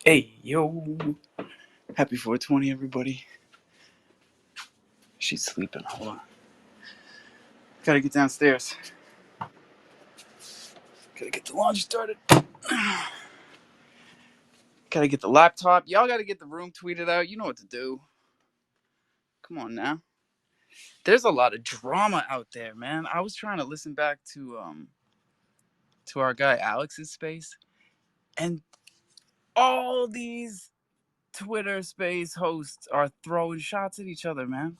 Hey, yo. Happy 420, everybody. She's sleeping. Hold on. Gotta get downstairs. Gotta get the laundry started. Gotta get the laptop. Y'all gotta get the room tweeted out. You know what to do. Come on now. There's a lot of drama out there, man. I was trying to listen back to our guy Alex's space, and all these Twitter space hosts are throwing shots at each other, man.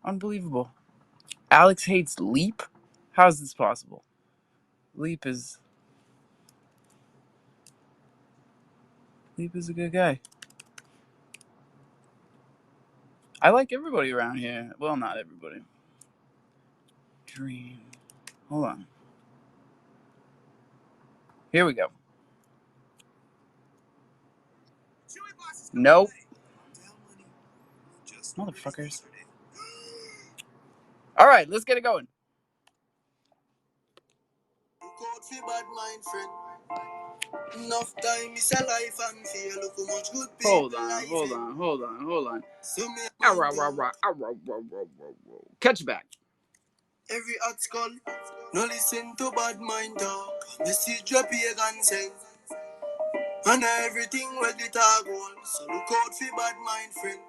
Unbelievable. Alex hates Leap? How's this possible? Leap is a good guy. I like everybody around here. Well, not everybody. Dream. Hold on. Here we go. Nope. Motherfuckers. All right, let's get it going. Enough time is a life and fear. Look how much good people. Hold on. Catch you back. Every hot skull, no listen to bad mind talk. Message your pagan send. And everything where the tag on. So look out for bad mind friend.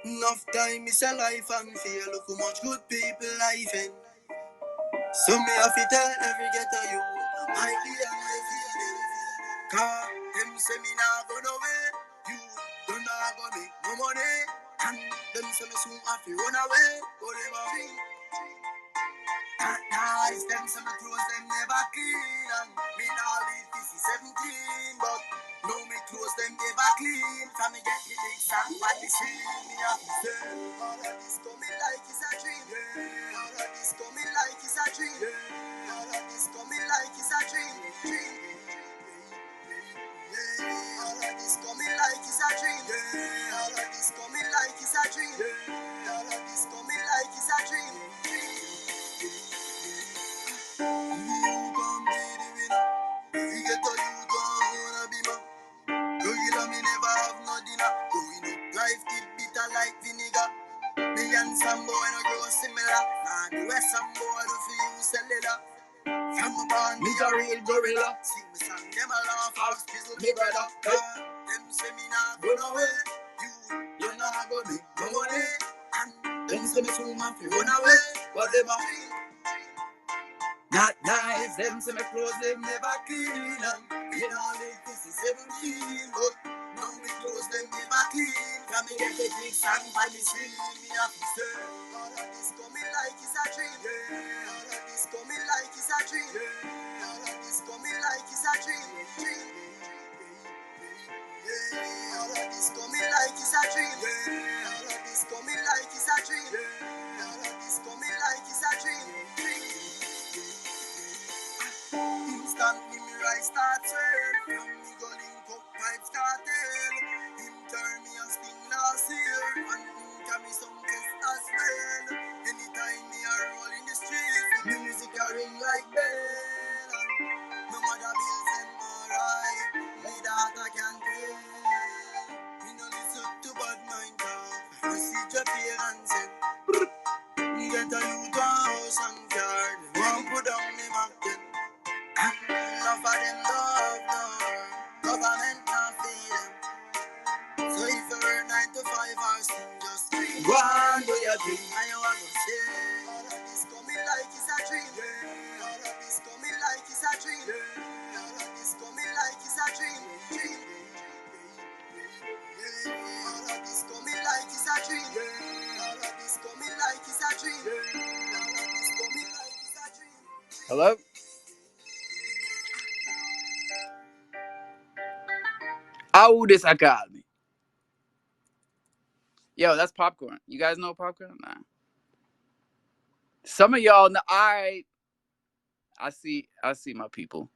Enough time is a life and fear. Look how much good people life in. So me have to tell every ghetto you my dear my feeling. Cause them say me nah go nowhere. You don't nah go make no money. And them say me soon have to run away. Go them a free. Nice, them say me clothes them never clean. And me nah leave this is 17. But no me clothes them never clean. Can me get the big song by the scene. Me have to say all of this coming like it's a dream. All of this coming like it's a dream. All of this coming like it's a dream. All of this coming like it's a dream. All of this coming like it's a dream. All of this coming like it's a dream. We get to you gonna be my girl, me never have no dinner. Going up life did bitter like vinegar. Me and some boy no grow similar. Nah, the West some boy do for you cellular. From a band, me a real gorilla. Sing me song, them a laugh, house kiss me brother. Them say me nah go nowhere. You nah go make no money. And them say me soon have to run away. But them a not nice, them say me clothes them never clean. You know like this is 17, but now me clothes them never clean. Can me get the big song by the screen. Me have to say all of this coming like it's a dream. All of this coming like it's a dream. All of this coming like it's a dream. All of this coming like it's a dream. All of this coming like it's a dream. All of this coming like it's a dream. Instantly me rise start turn. From me go link up pipes cartel. Him turn me a sting last year. And him tell me some test as well. Anytime me a roll in the street, music a ring like bell. And my mother bills them alright. Me daughter can pay. Me no listen to bad mind talk. I see your parents and me get a youth house and car. They won't put down me market. Enough of them love, no. Government can't feed them. So if you work 9 to 5 hours, just go on, do your thing, and you are gonna say all of this coming like it's a dream. All of this coming like it's a dream. All of this coming like it's a dream. All of this coming like it's a dream. All of this Hello? Aude sacarmi. Yo, that's popcorn. You guys know popcorn? Nah. Some of y'all know. All right. I see my people.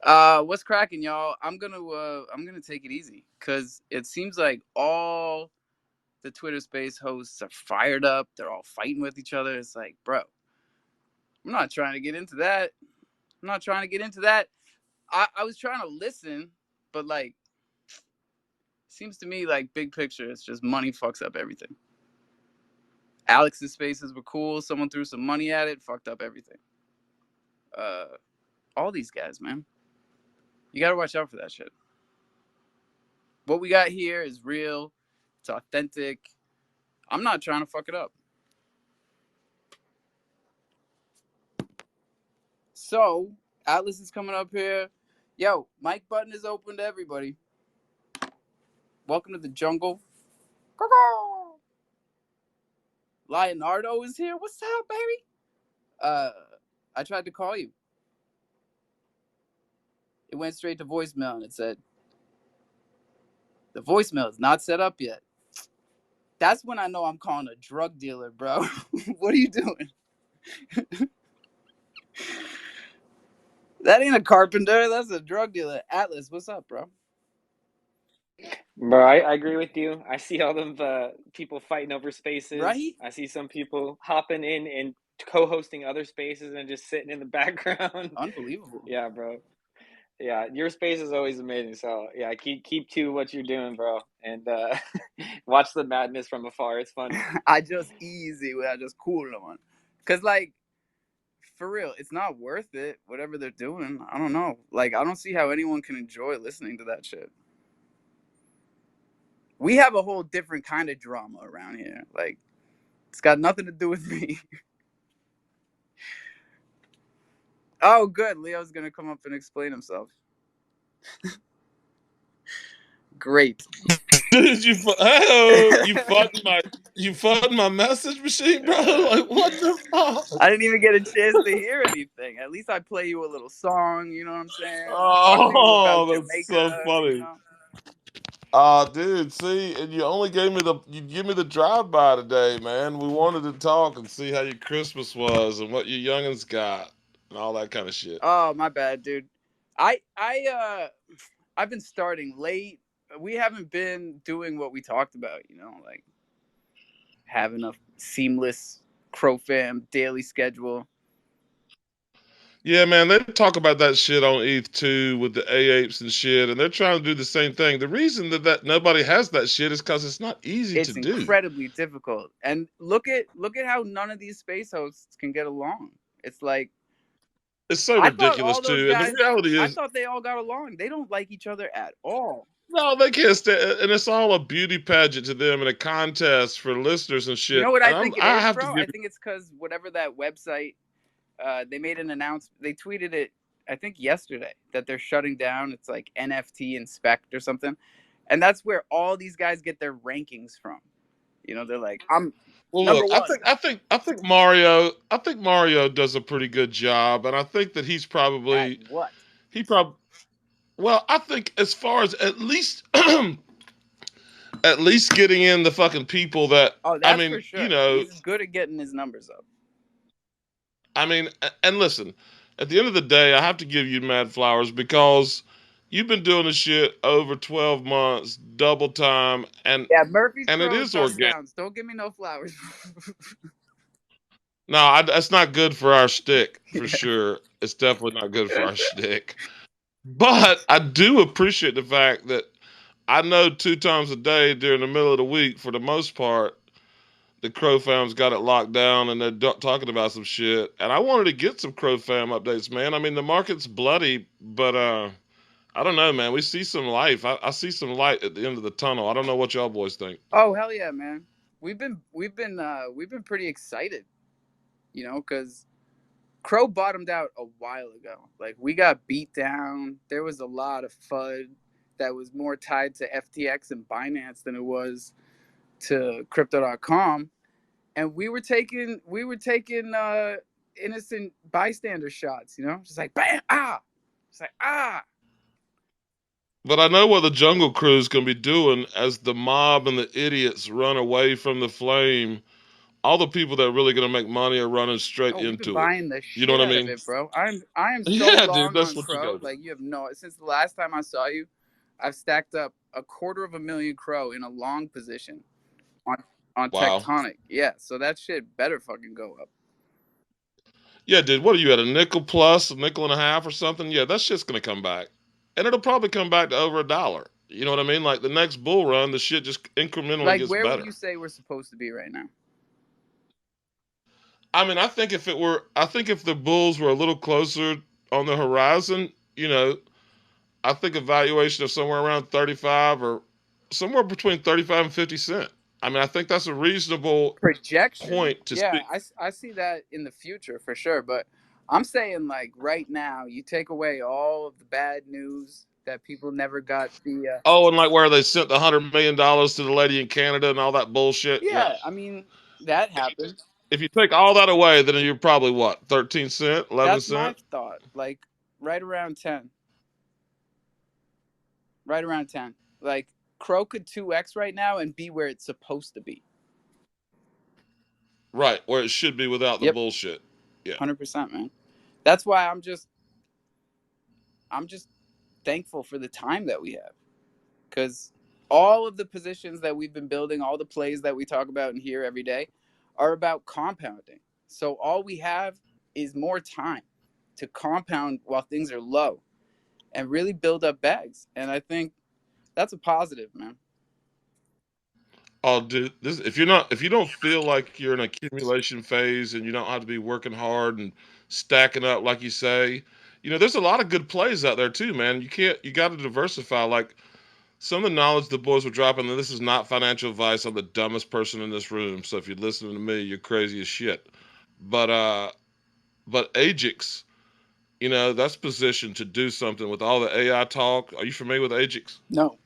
What's cracking, y'all? I'm gonna take it easy because it seems like all the Twitter space hosts are fired up. They're all fighting with each other. It's like, bro, I'm not trying to get into that. I'm not trying to get into that. I was trying to listen, but like, seems to me like big picture, it's just money fucks up everything. Alex's spaces were cool. Someone threw some money at it, fucked up everything. Uh, all these guys, man, you gotta watch out for that shit. What we got here is real. It's authentic. I'm not trying to fuck it up. So Atlas is coming up here. Yo, mic button is open to everybody. Welcome to the jungle. Leonardo is here. What's up, baby? Uh, I tried to call you. It went straight to voicemail and it said, the voicemail is not set up yet. That's when I know I'm calling a drug dealer, bro. What are you doing? That ain't a carpenter. That's a drug dealer. Atlas, what's up, bro? Bro, I agree with you. I see all of people fighting over spaces. Right? I see some people hopping in and co-hosting other spaces and just sitting in the background. Unbelievable. Yeah, bro. Yeah, your space is always amazing. So yeah, keep to what you're doing, bro, and watch the madness from afar. It's funny. I just easy without just cool on. Cause like for real, it's not worth it. Whatever they're doing, I don't know. Like I don't see how anyone can enjoy listening to that shit. We have a whole different kind of drama around here. Like it's got nothing to do with me. Oh, good. Leo's gonna come up and explain himself. Great. Dude, oh, you fucked my message machine, bro. Like what the fuck? I didn't even get a chance to hear anything. At least I play you a little song. You know what I'm saying? Talk to you about Oh, that's so Jamaica. You funny. know. Dude, see, and you give me the drive by today, man. We wanted to talk and see how your Christmas was and what your youngins got and all that kind of shit. Oh, my bad, dude. I've been starting late. We haven't been doing what we talked about, like having a seamless crofam daily schedule. Yeah, man, they talk about that shit on ETH too with the A apes and shit, and they're trying to do the same thing. The reason that nobody has that shit is because it's not easy to It's do. incredibly difficult. And look at how none of these space hosts can get along. It's like It's so I thought ridiculous all those too, and the guys reality I is, thought they all got along. They don't like each other at all. no, they can't stand, and it's all a beauty pageant to them and a contest for listeners and You know shit. what I And think it I is, have to bro? I give, think it's cuz whatever that website they made an announcement. They tweeted it, I think yesterday, that they're shutting down. It's like NFT Inspect or something, and that's where all these guys get their rankings from. They're like, I'm well, number look, one I think Mario does a pretty good job, and I think that at what? he probably, well, I think as far as at least, at least getting in the fucking people that, Oh, I that's for mean, sure. He's good at getting his numbers up. and listen, at the end of the day, I have to give you mad flowers because you've been doing this shit over 12 months, double time, Yeah, Murphy's and it throwing is organic. touchdowns. Don't give me no flowers. No, that's not good for our stick for Yeah. sure. It's definitely not good for our stick. But I do appreciate the fact that I know 2 times a day during the middle of the week, for the most part, the Crow Fam's got it locked down and they're talking about some shit. And I wanted to get some Crow Fam updates, man. I mean, the market's bloody, but I don't know, man. We see some life. I see some light at the end of the tunnel. I don't know what y'all boys think. Oh hell yeah, man. We've been pretty excited, because Crow bottomed out a while ago. Like we got beat down. There was a lot of FUD that was more tied to FTX and Binance than it was to crypto.com. And we were taking innocent bystander shots, you know, just like bam, ah, it's like ah. But I know what the Jungle Crew's gonna be doing as the mob and the idiots run away from the flame. All the people that are really gonna make money are running straight Oh, we've been into it. buying the You know shit what I out of mean? it, bro. I am so Yeah, dude, long that's on what you Crow. gotta do. Like you have no. Since the last time I saw you, I've stacked up $250,000 Crow in a long position on Wow. Tectonic. Yeah, so that shit better fucking go up. Yeah, dude, what are you at, a nickel plus, a nickel and a half or something? Yeah, that shit's gonna come back. And it'll probably come back to over $1. You know what I mean? Like the next bull run, the shit just incrementally Like gets where would better. you say we're supposed to be right now? I mean, I think if the bulls were a little closer on the horizon, you know, I think a valuation of somewhere around 35 or somewhere between 35 and 50 cent. I mean, I think that's a reasonable Projection. point to Yeah, speak. I see that in the future for sure. But I'm saying like right now, you take away all of the bad news that people never got the. Oh, and like where they sent the $100 million to the lady in Canada and all that bullshit. Yeah. Yeah, I mean that happened. If you take all that away, then you're probably what, 13 cent, 11 That's my cent? thought. Like right around 10. Right around 10. Like Crow could 2x right now and be where it's supposed to be. Right, where it should be without the Yep, bullshit. Yeah. 100%, man. That's why I'm just thankful for the time that we have, because all of the positions that we've been building, all the plays that we talk about and hear every day, are about compounding. So all we have is more time to compound while things are low and really build up bags. And I think that's a positive, man. Oh, dude, this if you don't feel like you're in an accumulation phase and you don't have to be working hard and stacking up like you say, you know, there's a lot of good plays out there too, man. You got to diversify. Like some of the knowledge the boys were dropping, and this is not financial advice. I'm the dumbest person in this room, so if you're listening to me, you're crazy as shit. But Ajax, you know, that's positioned to do something with all the AI talk. Are you familiar with Ajax? No.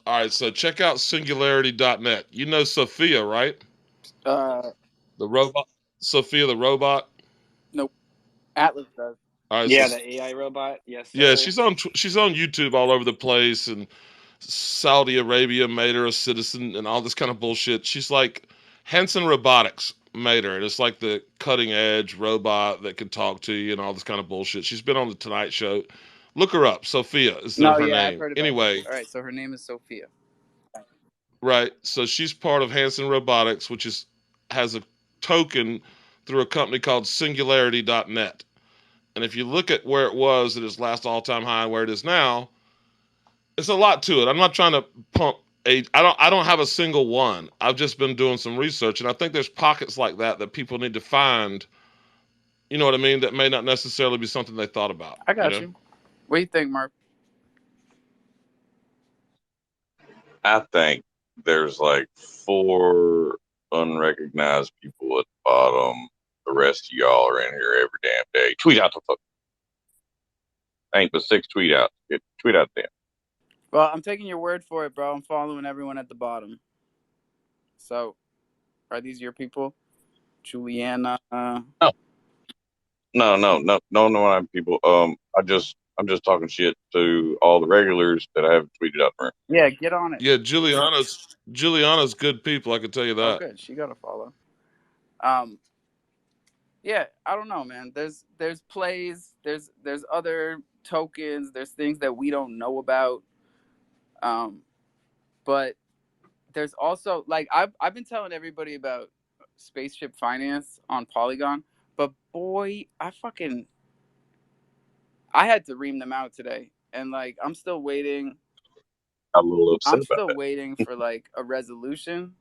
All right, so check out singularity.net. You know Sophia, right? Uh, The robot, Sophia the robot. nope. Atlas does. All right, so Yeah, the AI robot. Yes, yeah, sir. she's on YouTube all over the place, and Saudi Arabia made her a citizen and all this kind of bullshit. She's like Henson Robotics made her, and it's like the cutting edge robot that can talk to you and all this kind of bullshit. She's been on the Tonight Show. Look her up. Sophia is No, her yeah, I've name. heard about this. Anyway, All right, so her name is Sophia. right. So she's part of Hanson Robotics, which is has a token through a company called Singularity.net. And if you look at where it was at its last all-time high and where it is now, it's a lot to it. I'm not trying to pump a. I don't have a single one. I've just been doing some research, and I think there's pockets like that that people need to find. You know what I mean? That may not necessarily be something they thought about. I You got know? you. What do you think, Mark? I think there's like four unrecognized people at the bottom. The rest of y'all are in here every damn day. Tweet out the fuck. Ain't but 6 tweet out. Tweet out them. Well, I'm taking your word for it, bro. I'm following everyone at the bottom. So, are these your people? Juliana. No, people. I'm just talking shit to all the regulars that I haven't tweeted out there. Yeah, get on it. Yeah, Juliana's good people. I can tell you Oh, that. good. She got a follow. Um, yeah, I don't know, man. There's plays. There's other tokens. There's things that we don't know about. But there's also like I've been telling everybody about spaceship finance on Polygon, but boy, I had to ream them out today, and like I'm still waiting. I'm a little upset I'm about still that. waiting for like a resolution.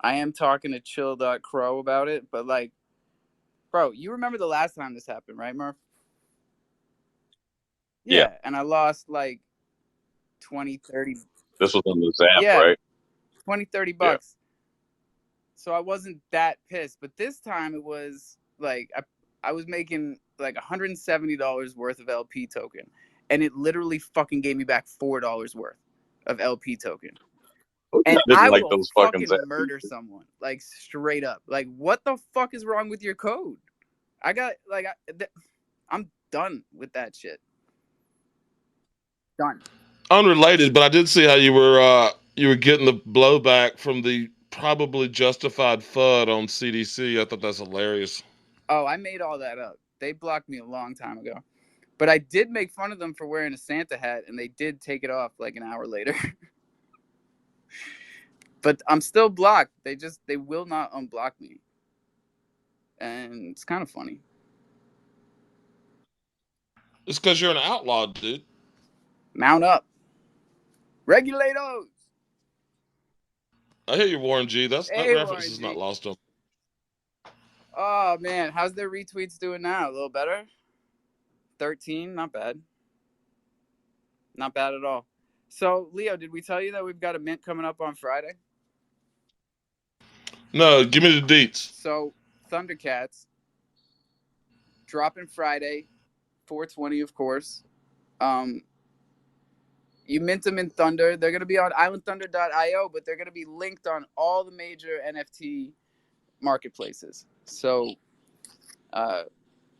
I am talking to Chill.Crow about it, but like, bro, you remember the last time this happened, right, Murph? Yeah, Yeah, and I lost like 20, 30. this was on the Zap, Yeah, right? 20, 30 Yeah. bucks. So I wasn't that pissed, but this time it was like I was making like $170 worth of LP token, and it literally fucking gave me back $4 worth of LP token. And Didn't I like will those fucking fucking zaps. murder someone, like straight up. Like, what the fuck is wrong with your code? I got like, I'm done with that shit. Done. Unrelated, but I did see how you were getting the blowback from the probably justified FUD on CDC. I thought that's hilarious. Oh, I made all that up. They blocked me a long time ago. But I did make fun of them for wearing a Santa hat, and they did take it off like an hour later. But I'm still blocked. They will not unblock me. And it's kind of funny. It's because you're an outlaw, dude. Mount up. Regulatos. I hear you, Warren G. That Hey, reference Warren is not G. lost on. Oh, man. How's their retweets doing now? A little better? 13? Not bad. Not bad at all. So, Leo, did we tell you that we've got a mint coming up on Friday? No, give me the deets. So, Thundercats dropping Friday, 420, of course. You mint them in Thunder. They're going to be on islandthunder.io, but they're going to be linked on all the major NFT marketplaces. So,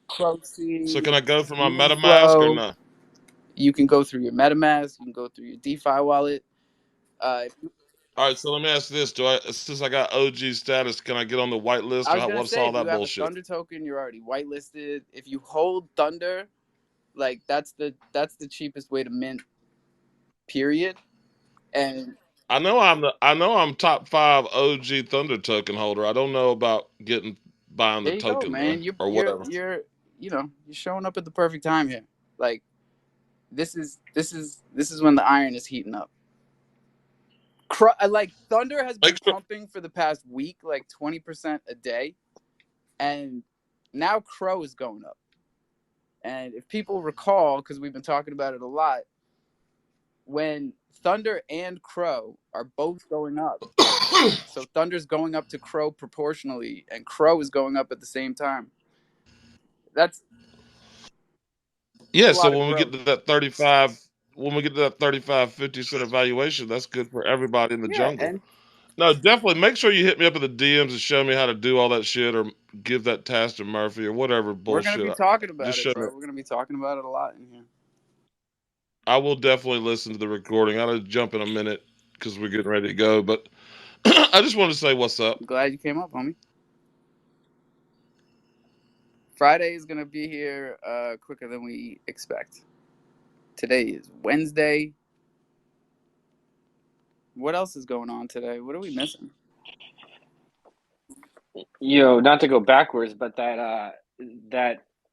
Proxy, So can I go for my Moonflow, MetaMask or no? You can go through your MetaMask. You can go through your DeFi wallet. All right, so let me ask this: since I got OG status, can I get on the whitelist, I or was going to what's say, all if you that have bullshit? a Thunder token, you're already whitelisted. If you hold Thunder, like that's the cheapest way to mint. Period. And I know I'm top 5 OG Thunder token holder. I don't know about buying the there you go, token though, man. or whatever. You're showing up at the perfect time here. Like this is when the iron is heating up. Like Thunder has been pumping for the past week, like 20% a day, and now Crow is going up. And if people recall, because we've been talking about it a lot, when Thunder and Crow are both going up, so Thunder's going up to Crow proportionally, and Crow is going up at the same time. That's yeah. a So lot of when we growth. get to that 35, 50-cent evaluation, that's good for everybody in the jungle. And No, definitely make sure you hit me up in the DMs and show me how to do all that shit, or give that task to Murphy or whatever bullshit. We're gonna be talking about Just it, show bro. me. We're gonna be talking about it a lot in here. I will definitely listen to the recording. I'll jump in a minute because we're getting ready to go, but I just wanted to say what's up. I'm glad you came up, homie. Friday is gonna be here quicker than we expect. Today is Wednesday. What else is going on today? What are we missing? Yo, not to go backwards, but that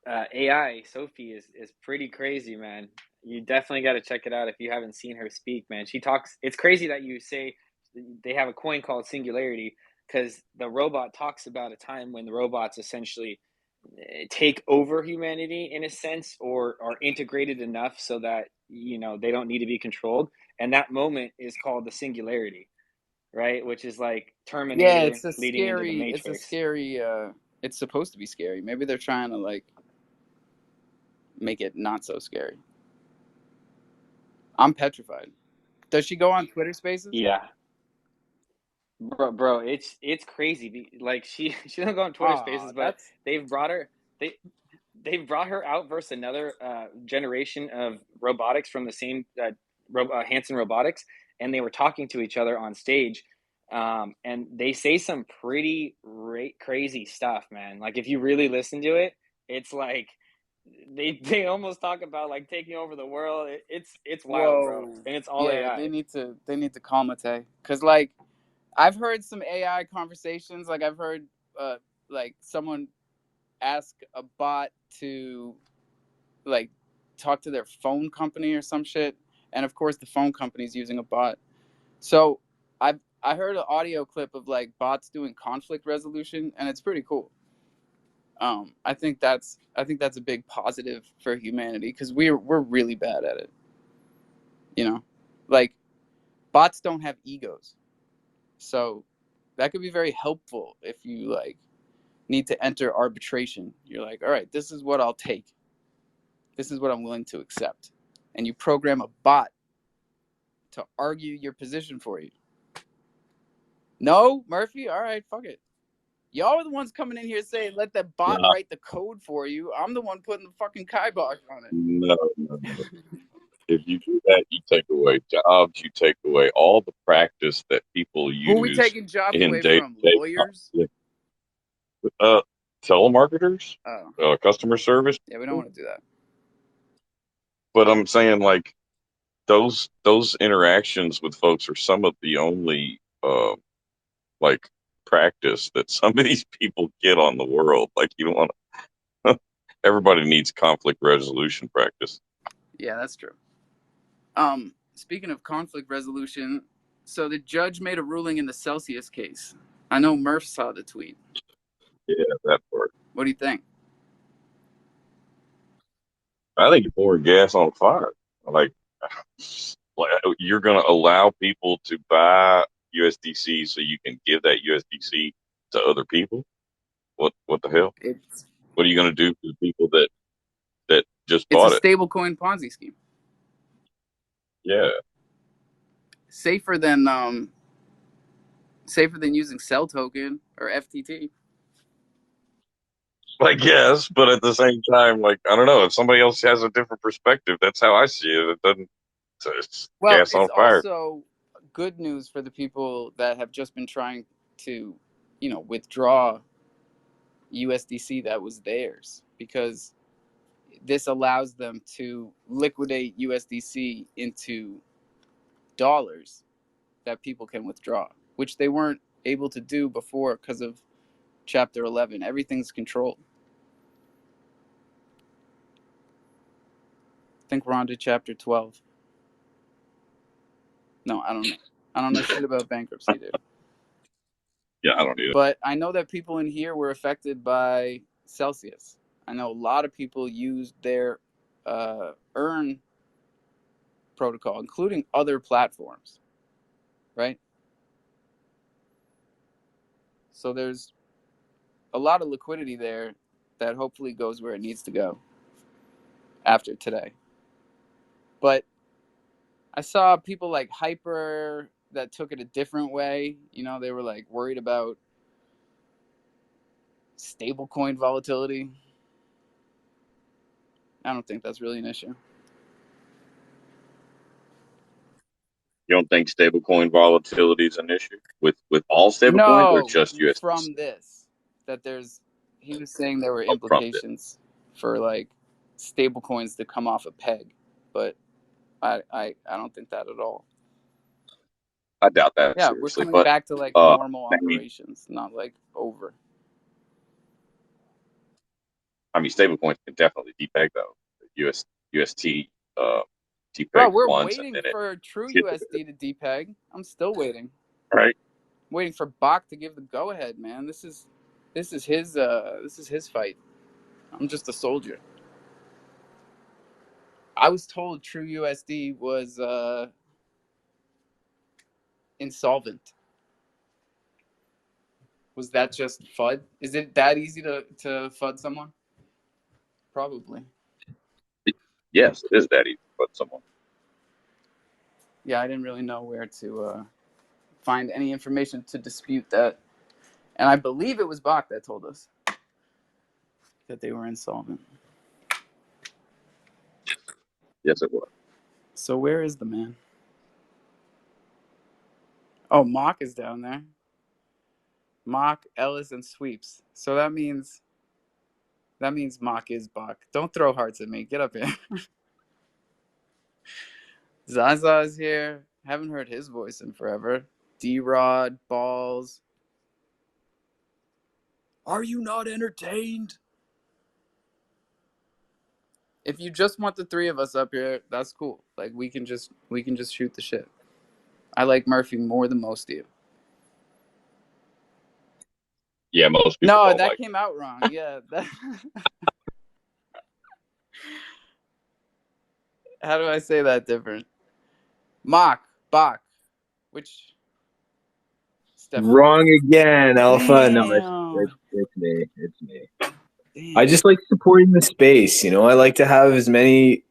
AI Sophie is pretty crazy, man. You definitely got to check it out if you haven't seen her speak, man. She talks. It's crazy that you say they have a coin called Singularity, because the robot talks about a time when the robots essentially take over humanity in a sense, or are integrated enough so that they don't need to be controlled, and that moment is called the Singularity, right? Which is like Yeah, Terminator leading into the Matrix. It's supposed to be scary. Maybe they're trying to like make it not so scary. I'm petrified. Does she go on Twitter Spaces? Yeah, bro, it's crazy. Like she don't go on Twitter Spaces, but That's they've brought her they they've brought her out versus another generation of robotics from the same Hanson Robotics, and they were talking to each other on stage, and they say some pretty crazy stuff, man. Like if you really listen to it, it's like they almost talk about like taking over the world. It's wild, bro, whoa. and it's all Yeah, AI. they need to calm it, because like I've heard some AI conversations. Like I've heard like someone ask a bot to like talk to their phone company or some shit, and of course the phone company's using a bot. So I heard an audio clip of like bots doing conflict resolution, and it's pretty cool. I think that's a big positive for humanity, because we're really bad at it. Like bots don't have egos, so that could be very helpful if you like need to enter arbitration. You're like, all right, this is what I'll take. This is what I'm willing to accept, and you program a bot to argue your position for you. No, Murphy? All right, fuck it. Y'all are the ones coming in here saying, let the bot write the code for you. I'm the one putting the fucking kibosh on it. No. If you do that, you take away jobs. You take away all the practice that people use. Who are we taking jobs in away from? Lawyers? Telemarketers, Oh. customer service. Yeah, we don't want to do that. But I'm saying, like, those interactions with folks are some of the only like practice that some of these people get on the world. Like, you don't want to. Everybody needs conflict resolution practice. Yeah, that's true. Speaking of conflict resolution, so the judge made a ruling in the Celsius case. I know Murph saw the tweet. Yeah, that part. What do you think? I think you're pouring gas on fire. Like you're going to allow people to buy USDC so you can give that USDC to other people. What the hell? What are you going to do to the people that just bought it? It's a stablecoin Ponzi scheme. Yeah. Safer than using Cell Token or FTT. I guess, but at the same time, like, I don't know, if somebody else has a different perspective, that's how I see it. It doesn't. It's gas on fire. It's also good news for the people that have just been trying to, withdraw USDC that was theirs, because this allows them to liquidate USDC into dollars that people can withdraw, which they weren't able to do before because of Chapter 11. Everything's controlled. I think we're on to Chapter 12. No, I don't know. I don't know shit about bankruptcy, dude. Yeah, I don't either. But I know that people in here were affected by Celsius. I know a lot of people used their Earn protocol, including other platforms, right? So there's a lot of liquidity there that hopefully goes where it needs to go after today. But I saw people like Hyper that took it a different way. They were like worried about stablecoin volatility. I don't think that's really an issue. You don't think stablecoin volatility is an issue with all stablecoins, or just USDC? From this, he was saying there were implications for like stablecoins to come off a peg, but I don't think that at all. I doubt that. Yeah, seriously, we're coming back to like normal operations, not like over. I mean, stablecoins can definitely depeg though. UST depeg. Bro, we're waiting for True USD to depeg. I'm still waiting. Right. Waiting for Bach to give the go ahead, man. This is his fight. I'm just a soldier. I was told True USD was insolvent. Was that just FUD? Is it that easy to FUD someone? Probably. Yes, it is that easy to FUD someone. Yeah, I didn't really know where to find any information to dispute that. And I believe it was Bach that told us that they were insolvent. Yes, it was. So where is the man? Oh, Mock is down there. Mock, Ellis, and Sweeps. So that means Mock is Bach. Don't throw hearts at me. Get up here. Zaza is here. Haven't heard his voice in forever. D-Rod, Balls. Are you not entertained? If you just want the three of us up here, that's cool. Like we can just shoot the shit. I like Murphy more than most of you. Yeah, most people. No, don't that like came out wrong. Yeah. How do I say that different? Mock, Bach. Which? Wrong again, Alpha. Damn. No, it's me. It's me. Damn. I just like supporting the space. I like to have as many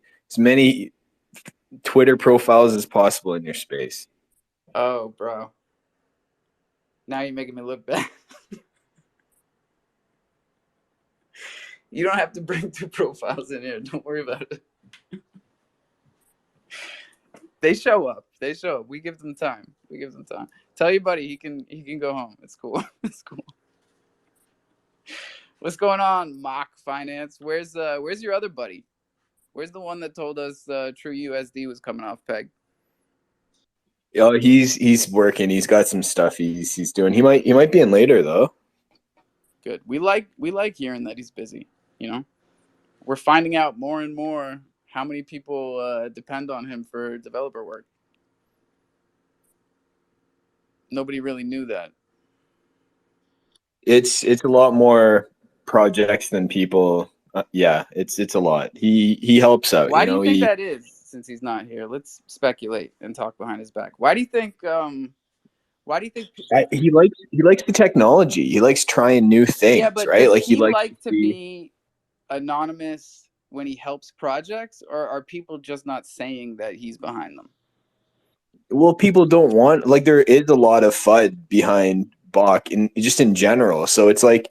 Twitter profiles as possible in your space. Oh, bro. Now you're making me look bad. You don't have to bring 2 profiles in here. Don't worry about it. They show up. They show up. We give them time. We give them time. Tell your buddy he can go home. It's cool. It's cool. What's going on, Mock Finance? Where's your other buddy? Where's the one that told us True USD was coming off peg? Oh, he's working. He's got some stuff he's doing. He might be in later though. Good. We like hearing that he's busy. You know, we're finding out more and more how many people depend on him for developer work. Nobody really knew that. It's a lot more projects than people. Yeah, it's a lot. He helps out. Why do you think that is? Since he's not here, let's speculate and talk behind his back. Why do you think? Why do you think he likes the technology? He likes trying new things. Yeah, but right? Like he likes to be anonymous when he helps projects, or are people just not saying that he's behind them? Well, people don't want, like, there is a lot of FUD behind Bach in just in general. So it's like,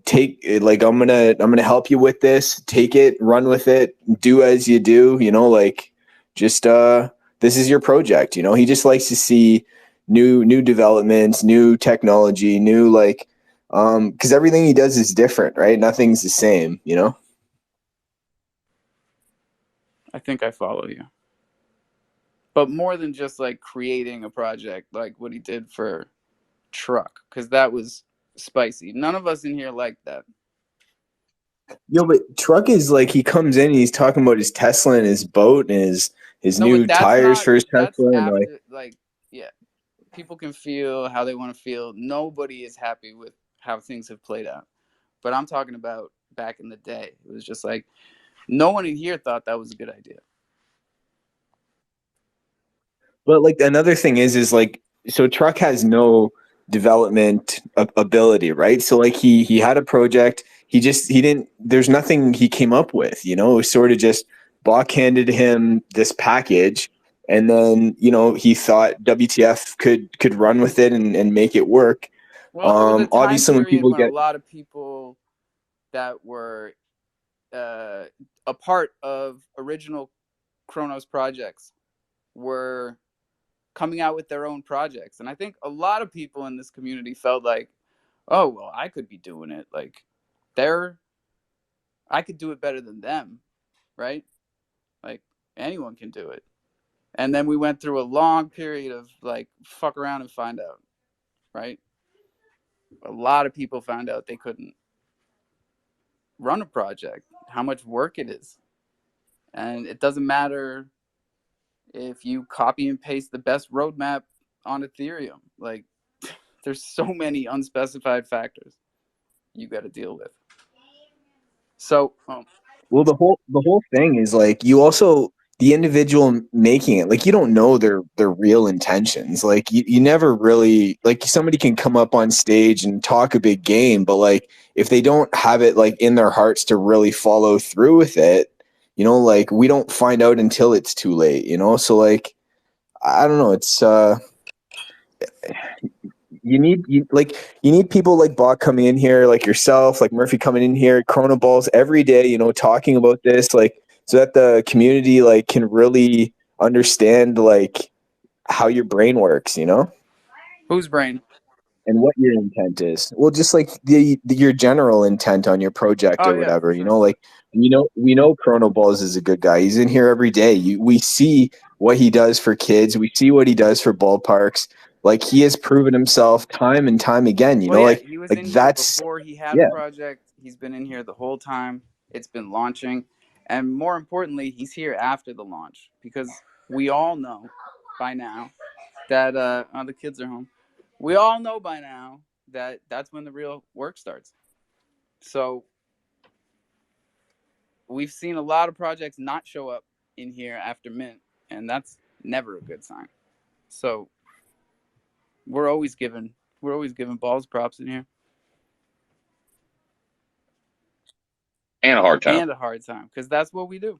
take, like, I'm gonna help you with this. Take it, run with it, do as you do. Like, just this is your project. He just likes to see new developments, new technology, new, like, because everything he does is different, right? Nothing's the same. I think I follow you. But more than just like creating a project, like what he did for Truck, because that was spicy. None of us in here like that. But Truck is like, he comes in and he's talking about his Tesla and his boat and his new tires for his Tesla. After, yeah, people can feel how they want to feel. Nobody is happy with how things have played out. But I'm talking about back in the day. It was just like, no one in here thought that was a good idea. But like, another thing is like, so Truck has no development ability, right? So like, he had a project, he didn't, there's nothing he came up with, it was sort of just Bach handed him this package, and then he thought WTF could run with it and make it work. Well, it was a time obviously when people a lot of people that were a part of original Kronos projects were coming out with their own projects, and I think a lot of people in this community felt like, oh well, I could be doing it, like I could do it better than them, right? Like, anyone can do it. And then we went through a long period of like, fuck around and find out, right? A lot of people found out they couldn't run a project, how much work it is. And it doesn't matter if you copy and paste the best roadmap on Ethereum. Like, there's so many unspecified factors you got to deal with. So, well, the whole thing is like, you also, the individual making it, like, you don't know their real intentions. Like, you never really, like, somebody can come up on stage and talk a big game, but like, if they don't have it like in their hearts to really follow through with it, like, we don't find out until it's too late, so like, I don't know, it's you need people like Bach coming in here, like yourself, like Murphy coming in here, Chronoballs every day, talking about this, like, so that the community like can really understand like how your brain works, whose brain? And what your intent is. Well, just like your general intent on your project or whatever, sure. like, we know Chronoballs is a good guy. He's in here every day. We see what he does for kids. We see what he does for ballparks. Like, he has proven himself time and time again, well, like, he was like, in that's here before he had a project. He's been in here the whole time. It's been launching. And more importantly, he's here after the launch, because we all know by now that the kids are home. We all know by now that that's when the real work starts. So we've seen a lot of projects not show up in here after mint, and that's never a good sign. So we're always giving balls props in here. And a hard time. And a hard time, because that's what we do.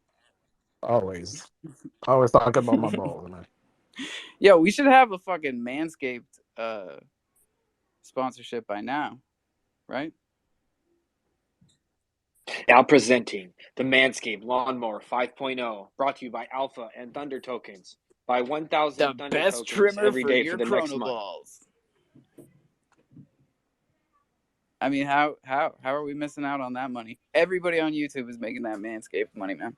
Always talking about my balls, man. Yo, we should have a fucking Manscaped sponsorship by now, right? Now presenting the Manscaped Lawnmower 5.0, brought to you by Alpha and Thunder Tokens. Buy 1,000 The Thunder best Tokens trimmer every for day your for the next chrono month. balls. I mean, how are we missing out on that money? Everybody on YouTube is making that Manscaped money, man.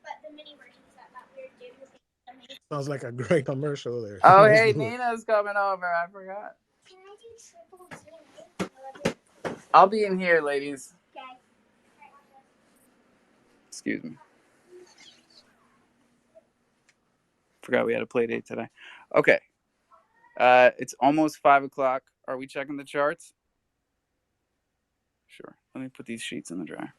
But the mini versions that weird dude was amazing. Sounds like a great commercial there. Oh, hey, Nina's coming over. I forgot. Can I do triple DNA? I'll be in here, ladies. Okay. Excuse me. Forgot we had a play date today. Okay. It's almost 5 o'clock. Are we checking the charts? Sure. Let me put these sheets in the dryer.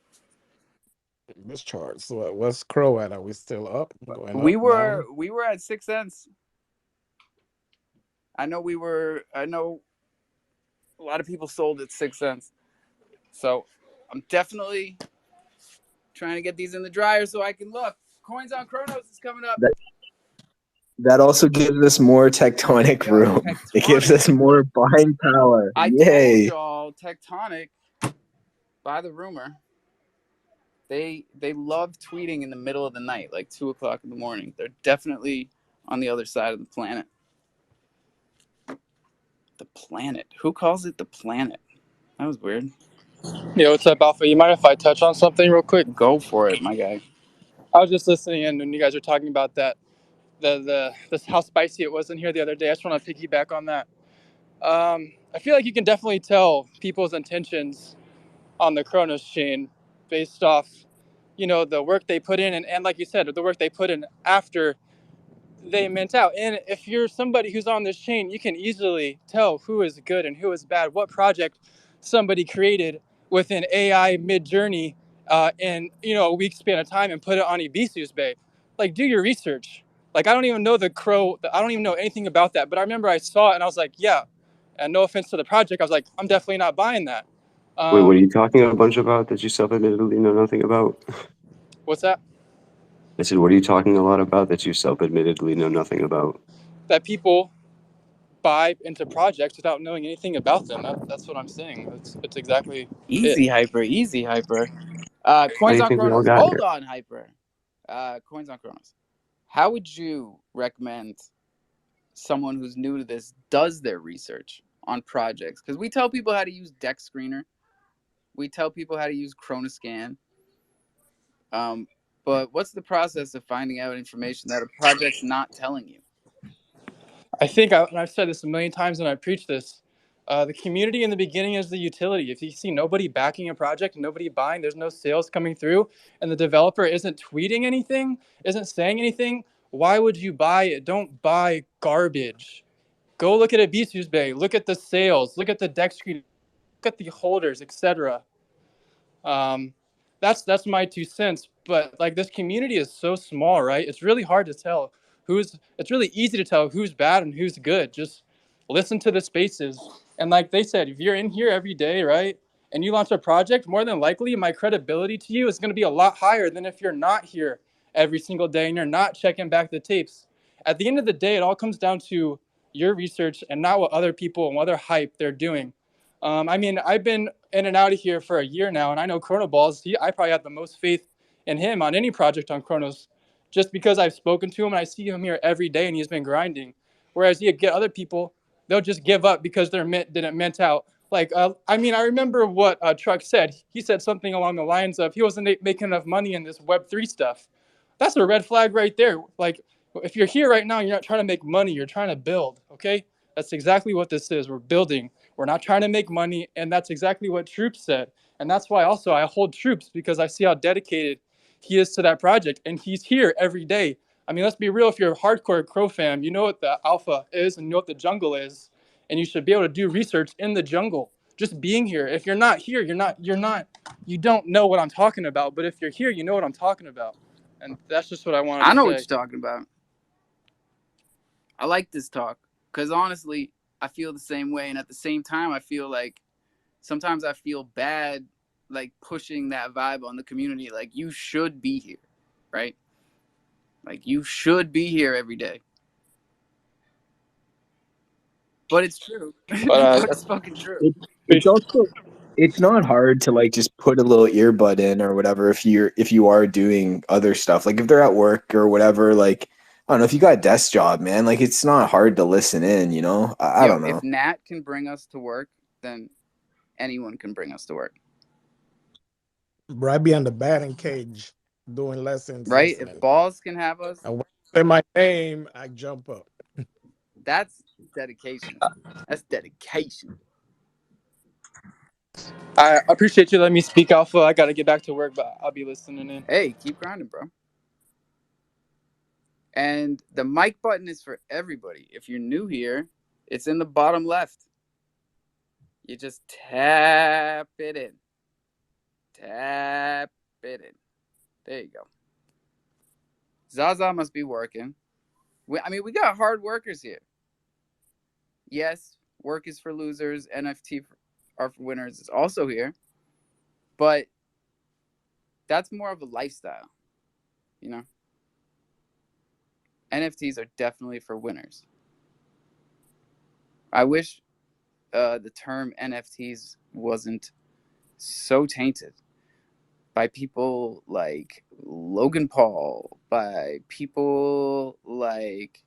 This charts. What's Crow at? Are we still up? Going We up, were down? at 6 cents. I know a lot of people sold at 6 cents. So I'm definitely trying to get these in the dryer so I can look. Coins on Chronos is coming up. That also gives us more tectonic room. It gives us more buying power. I Yay. told y'all, Tectonic, by the rumor, they love tweeting in the middle of the night, like 2 o'clock in the morning. They're definitely on the other side of the planet. The planet? Who calls it the planet? That was weird. Yo, what's up, Alpha? You mind if I touch on something real quick? Go for it, my guy. I was just listening in when you guys were talking about that, this how spicy it was in here the other day. I just want to piggyback on that. I feel like you can definitely tell people's intentions on the Kronos chain based off, the work they put in, and like you said, the work they put in after they mint out. And if you're somebody who's on this chain, you can easily tell who is good and who is bad, what project somebody created with an AI mid-journey in a week span of time and put it on Ebisu's Bay. Like, do your research. Like, I don't even know I don't even know anything about that, but I remember I saw it and I was like, yeah. And no offense to the project, I was like, I'm definitely not buying that. Wait, what are you talking a bunch about that you self-admittedly know nothing about? What's that? I said, what are you talking a lot about that you self-admittedly know nothing about? That people buy into projects without knowing anything about them. That's what I'm saying. That's exactly Easy, it. Hyper. Easy, Hyper. How Coins do you on think we all Chronos. got Hold here? on, Hyper. Coins on Chronos. How would you recommend someone who's new to this does their research on projects? Because we tell people how to use Deck Screener. We tell people how to use Chronoscan. But what's the process of finding out information that a project's not telling you? I think I've said this a million times and I preach this. The community in the beginning is the utility. If you see nobody backing a project, nobody buying, there's no sales coming through, and the developer isn't tweeting anything, isn't saying anything, why would you buy it? Don't buy garbage. Go look at Ebisu's Bay, look at the sales, look at the deck screen, look at the holders, etc. That's my 2 cents. But like, this community is so small, right? It's really hard to tell it's really easy to tell who's bad and who's good. Just listen to the spaces. And like they said, if you're in here every day, right, and you launch a project, more than likely my credibility to you is going to be a lot higher than if you're not here every single day and you're not checking back the tapes. At the end of the day, it all comes down to your research and not what other people and what other hype they're doing. I mean, I've been in and out of here for a year now, and I know Chronoballs, I probably have the most faith in him on any project on Chronos, just because I've spoken to him and I see him here every day and he's been grinding. Whereas you get other people, they'll just give up because their mint didn't mint out. Like, I mean, I remember what Truck said. He said something along the lines of he wasn't making enough money in this Web3 stuff. That's a red flag right there. Like, if you're here right now, you're not trying to make money, you're trying to build, okay? That's exactly what this is. We're building. We're not trying to make money, and that's exactly what Troops said. And that's why also I hold Troops, because I see how dedicated he is to that project, and he's here every day. I mean, let's be real. If you're a hardcore crofam, you know what the alpha is and you know what the jungle is, and you should be able to do research in the jungle. Just being here. If you're not here, you don't know what I'm talking about. But if you're here, you know what I'm talking about. And that's just what I wanted to say. I know what you're talking about. I like this talk because honestly, I feel the same way. And at the same time, I feel like sometimes I feel bad, like pushing that vibe on the community. Like, you should be here, right? Like, you should be here every day. But it's true. But But it's fucking true. It's also it's not hard to like just put a little earbud in or whatever if you are doing other stuff. Like if they're at work or whatever, like I don't know, if you got a desk job, man, like it's not hard to listen in, you know? I Yo, don't know. if Nat can bring us to work, then anyone can bring us to work. Bro, I be on the batting cage doing lessons, Right? If listening. Balls can have us, And when I say my name, I jump up. that's dedication. That's dedication. I appreciate you letting me speak, Alpha. I gotta get back to work, but I'll be listening in. Hey, keep grinding, bro. And the mic button is for everybody. If you're new here, it's in the bottom left. You just tap it in. Tap it in. There you go. Zaza must be working. We got hard workers here. Yes, work is for losers. NFT are for winners. It's also here. But that's more of a lifestyle, you know? NFTs are definitely for winners. I wish the term NFTs wasn't so tainted by people like Logan Paul, by people like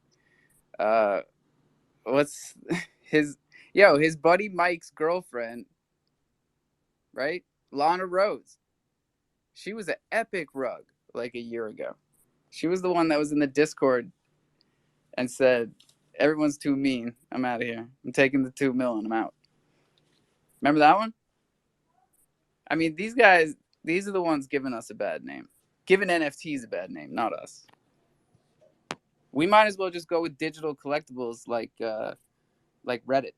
what's his buddy Mike's girlfriend, right? Lana Rhodes. She was an epic rug like a year ago. She was the one that was in the Discord and said, everyone's too mean. I'm out of here. I'm taking the 2 mil and I'm out. Remember that one? I mean, these guys, these are the ones giving us a bad name. Giving NFTs a bad name, not us. We might as well just go with digital collectibles like Reddit.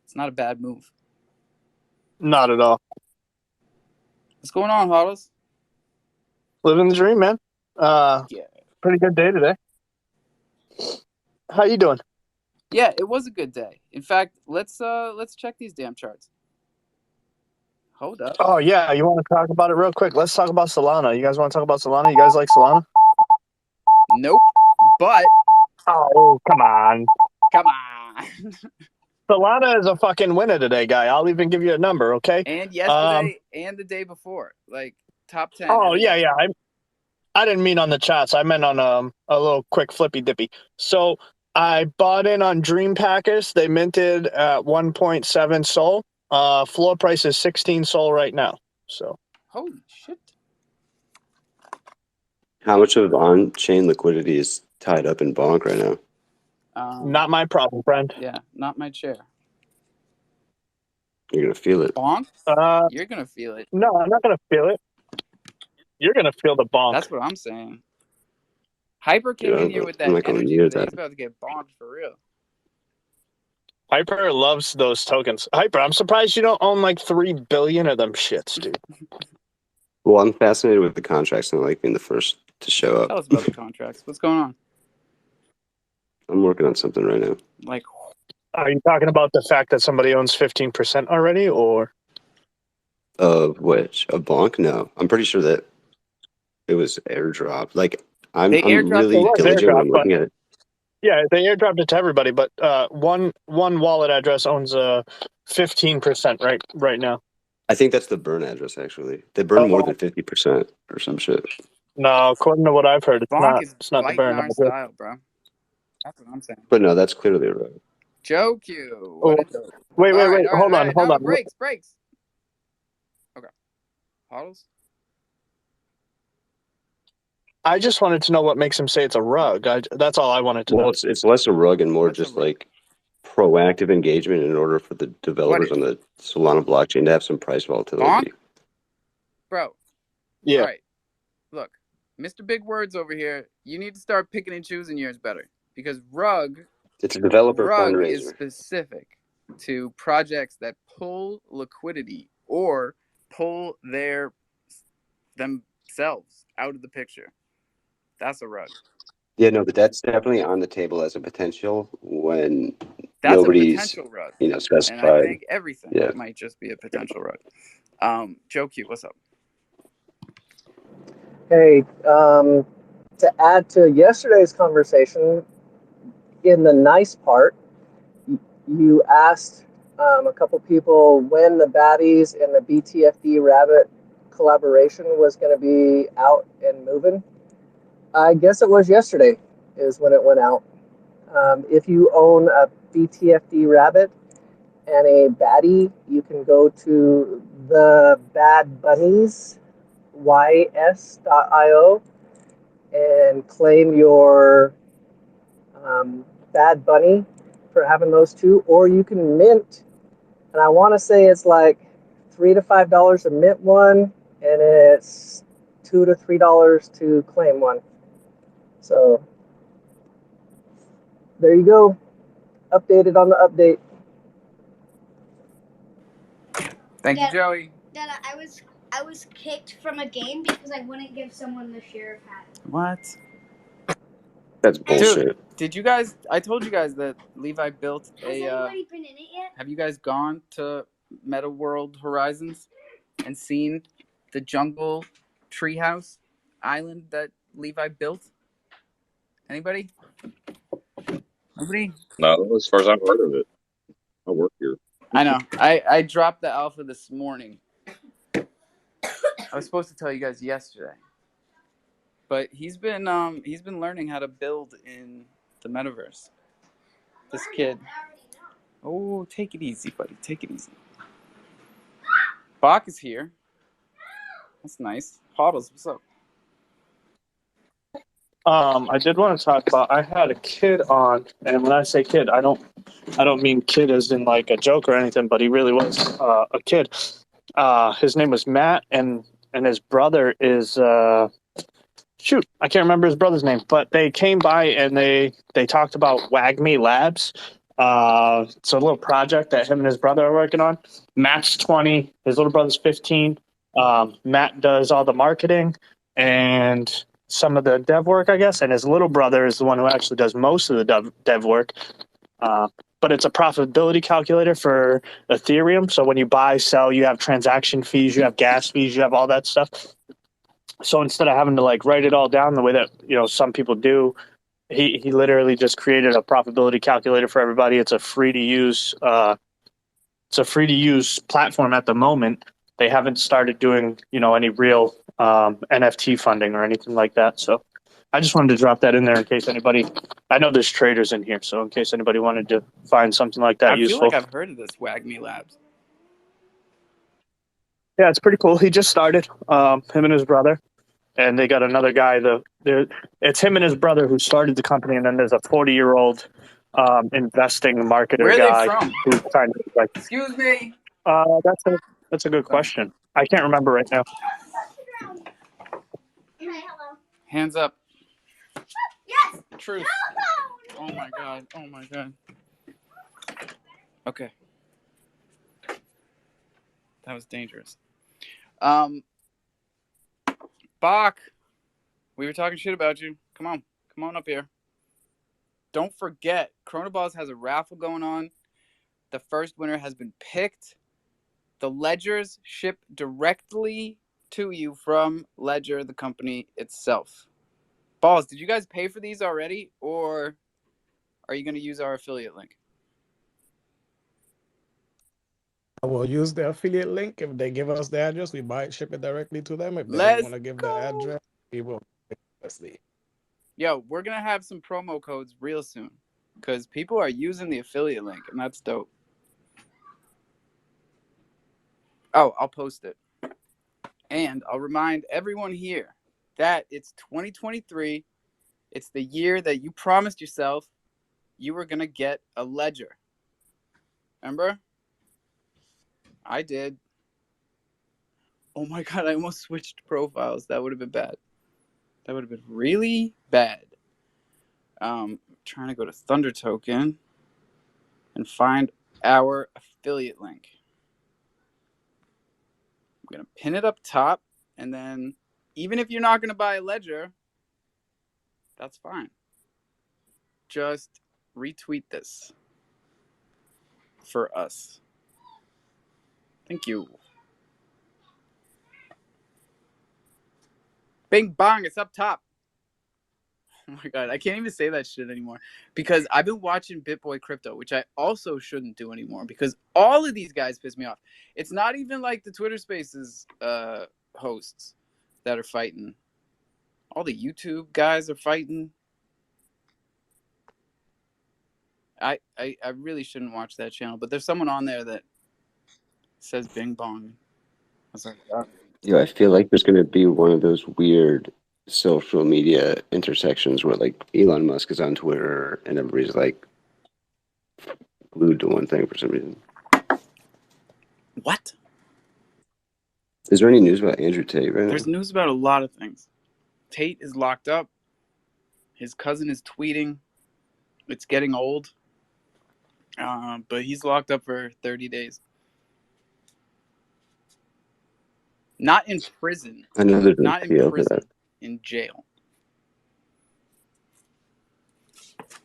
It's not a bad move. Not at all. What's going on, Huddles? Living the dream, man. Yeah. Pretty good day today. How you doing? Yeah, it was a good day. In fact, let's check these damn charts. Hold up. Oh yeah, you want to talk about it real quick? Let's talk about Solana. You guys want to talk about Solana? You guys like Solana? Nope. But Oh, come on. come on. Solana is a fucking winner today, guy. I'll even give you a number, okay? And yesterday and the day before, like top 10. Oh yeah. I didn't mean on the chats. I meant on a little quick flippy dippy. So I bought in on Dream Packers. They minted at 1.7 Sol. Floor price is 16 Sol right now. So Holy shit. How much of on-chain liquidity is tied up in Bonk right now? not my problem, friend. Yeah, not my chair. You're gonna feel it. Bonk? You're gonna feel it. No, I'm not gonna feel it. You're gonna feel the bonk. That's what I'm saying. Hyper came Yeah, in here with that I'm not gonna energy near today. He's that. about to get bonked for real. Hyper loves those tokens. Hyper, I'm surprised you don't own like 3 billion of them shits, dude. Well, I'm fascinated with the contracts and I like being the first to show up. Tell us about the contracts. What's going on? I'm working on something right now. Like, Are you talking about the fact that somebody owns 15% already, or? Of which? Of Bonk? No. I'm pretty sure that it was airdropped. Like, I'm they airdropped really It was diligent when airdropped, I'm looking at it. Yeah, they airdropped it to everybody, but one wallet address owns 15% right now. I think that's the burn address, actually. They burn more Oh, than 50% or some shit. no, according to what I've heard, bonk is it's not the biting burn our address. style, bro. That's what I'm saying. But no, that's clearly a road. Joe Q. Oh, What a dope. wait, All right. hold on. No, breaks. Okay. Huddles? I just wanted to know what makes him say it's a rug. That's all I wanted to know. Well, it's less a rug and more What's a just rug? like proactive engagement in order for the developers on the Solana blockchain to have some price volatility. Bonk? Bro. Yeah. All right. Look, Mr. Big Words over here, you need to start picking and choosing yours better. Because rug It's a developer is fundraiser. specific to projects that pull liquidity or pull themselves out of the picture. That's a rug. Yeah, no, but that's definitely on the table as a potential when That's nobody's, a potential rug. specified. And I think everything Yeah. might just be a potential rug. Joe Q, what's up? Hey, to add to yesterday's conversation, in the nice part, you asked a couple people when the baddies and the BTFD Rabbit collaboration was going to be out and moving. I guess it was yesterday is when it went out. If you own a BTFD Rabbit and a baddie, you can go to the Bad Bunnies ys.io and claim your Bad Bunny for having those two, or you can mint, and I want to say it's like $3 to $5 to mint one, and it's $2 to $3 to claim one. So there you go, updated on the update. Thank you, Dad, Joey. Dad, I was kicked from a game because I wouldn't give someone the sheriff hat. What? That's And bullshit. Dude, did you guys? I told you guys that Levi built has a. anybody been in it yet? Have you guys gone to Meta World Horizons and seen the jungle treehouse island that Levi built? Anybody? Nobody? No, as far as I've heard of it, I work here. I know. I dropped the alpha this morning. I was supposed to tell you guys yesterday, but he's been learning how to build in the metaverse. This kid. Oh, take it easy, buddy. Take it easy. Bach is here. That's nice. Hoddles, what's up? I did want to talk about. I had a kid on, and when I say kid, I don't mean kid as in like a joke or anything, but he really was a kid. His name was Matt, and his brother is shoot, I can't remember his brother's name, but they came by and they talked about WagMe Labs. It's a little project that him and his brother are working on. Matt's 20, his little brother's 15. Matt does all the marketing and some of the dev work, I guess, and his little brother is the one who actually does most of the dev work. But it's a profitability calculator for Ethereum. So when you buy, sell, you have transaction fees, you have gas fees, you have all that stuff. So instead of having to like write it all down the way that some people do, he literally just created a profitability calculator for everybody. It's a free to use platform at the moment. They haven't started doing any real NFT funding or anything like that. So I just wanted to drop that in there in case anybody. I know there's traders in here, so in case anybody wanted to find something like that useful. I feel like I've heard of this WagMe Labs. Yeah, it's pretty cool. He just started. Him and his brother. And they got another guy. It's him and his brother who started the company, and then there's a 40-year-old investing marketer Where are guy they from? who's kind of like. Excuse me. That's a good question. I can't remember right now. Hands up. Yes. Truth. Oh my god. Oh my god. Okay. That was dangerous. Bach, we were talking shit about you. Come on up here. Don't forget, Chronoballs has a raffle going on. The first winner has been picked. The ledgers ship directly to you from Ledger, the company itself. Balls, did you guys pay for these already, or are you going to use our affiliate link? I will use the affiliate link. If they give us the address, we might ship it directly to them. If they Let's don't want to give go. the address, we will. Honestly. Yo, we're going to have some promo codes real soon because people are using the affiliate link, and that's dope. Oh, I'll post it. And I'll remind everyone here that it's 2023. It's the year that you promised yourself you were going to get a ledger. Remember? I did. Oh my god, I almost switched profiles. That would have been bad. That would have been really bad. Trying to go to Thunder Token and find our affiliate link. I'm going to pin it up top, and then even if you're not going to buy a ledger, that's fine. Just retweet this for us. Thank you. Bing bong, it's up top. Oh my god, I can't even say that shit anymore because I've been watching BitBoy Crypto, which I also shouldn't do anymore because all of these guys piss me off. It's not even like the Twitter Spaces hosts that are fighting. All the YouTube guys are fighting. I really shouldn't watch that channel, but there's someone on there that says Bing Bong. I was like, oh. Yeah, I feel like there's going to be one of those weird social media intersections where like Elon Musk is on Twitter and everybody's like glued to one thing for some reason. What? Is there any news about Andrew Tate right There's now? news about a lot of things. Tate is locked up. His cousin is tweeting. It's getting old. But he's locked up for 30 days. Not in prison. I know there's an Not in appeal for prison. that. In jail.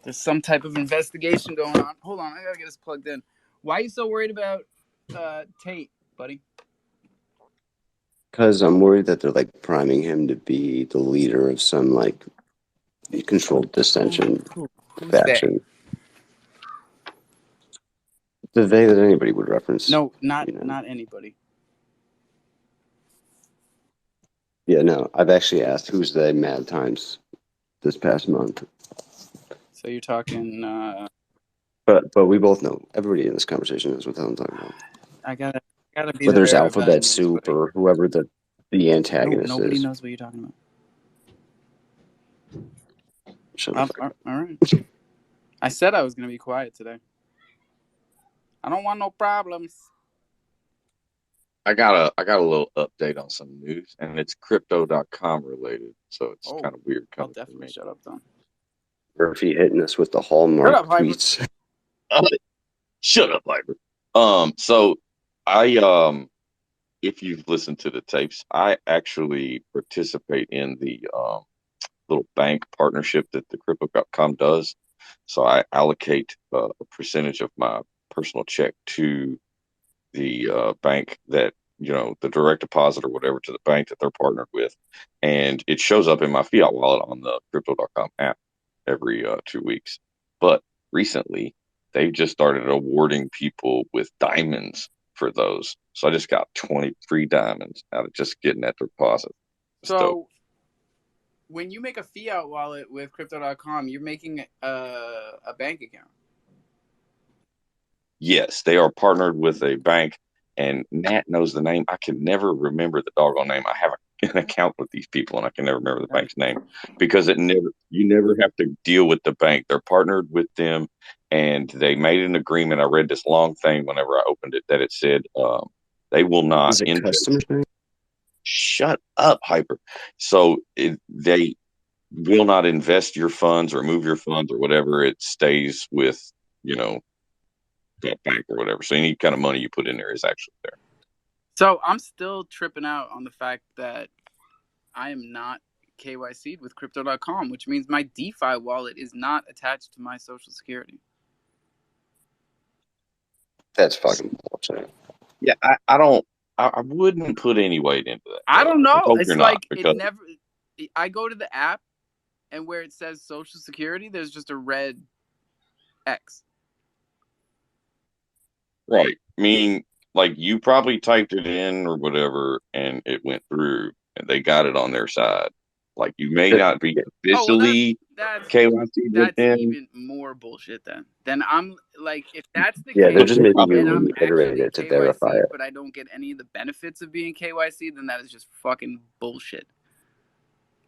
There's some type of investigation going on. Hold on, I gotta get this plugged in. Why are you so worried about Tate, buddy? Because I'm worried that they're like priming him to be the leader of some like controlled dissension Who's faction. The they that anybody would reference. No, not you know. not anybody. Yeah, no. I've actually asked who's they mad times this past month. So you're talking But we both know, everybody in this conversation knows what the hell I'm talking about. I gotta be Whether it's the Alphabet Soup or whoever the antagonist nobody is. knows what you're talking about. Shut up. All right. I said I was gonna be quiet today. I don't want no problems. I got a little update on some news, and it's crypto.com related, so it's kind of weird. I'll definitely shut up, then. Murphy hitting us with the Hallmark Shut up, tweets. Shut up, Piper. So I if you've listened to the tapes, I actually participate in the little bank partnership that the crypto.com does. So I allocate a percentage of my personal check to the bank that, the direct deposit or whatever to the bank that they're partnered with. And it shows up in my fiat wallet on the crypto.com app every 2 weeks. But recently, they've just started awarding people with diamonds for those. So I just got 23 diamonds out of just getting that deposit. So when you make a fiat wallet with crypto.com, you're making a bank account. Yes, they are partnered with a bank, and Nat knows the name. I can never remember the doggone name. I have an account with these people, and I can never remember the bank's name because you never have to deal with the bank. They're partnered with them, and they made an agreement. I read this long thing whenever I opened it that it said they will not. Is it customers? Shut up, Hyper. So they will not invest your funds or move your funds or whatever. It stays with, that bank or whatever. So any kind of money you put in there is actually there. So I'm still tripping out on the fact that I am not KYC'd with crypto.com, which means my DeFi wallet is not attached to my social security. That's fucking bullshit. Yeah, I wouldn't put any weight into that. I don't know. Hope It's you're like not, it never. I go to the app, and where it says social security, there's just a red X. Right. Meaning, like, you probably typed it in or whatever, and it went through, and they got it on their side. Like, you may not be officially KYC. That's even more bullshit then. Then I'm like, if that's the Yeah, case, they're just making then you I'm reiterate actually it to verify KYC, it. but I don't get any of the benefits of being KYC, then that is just fucking bullshit.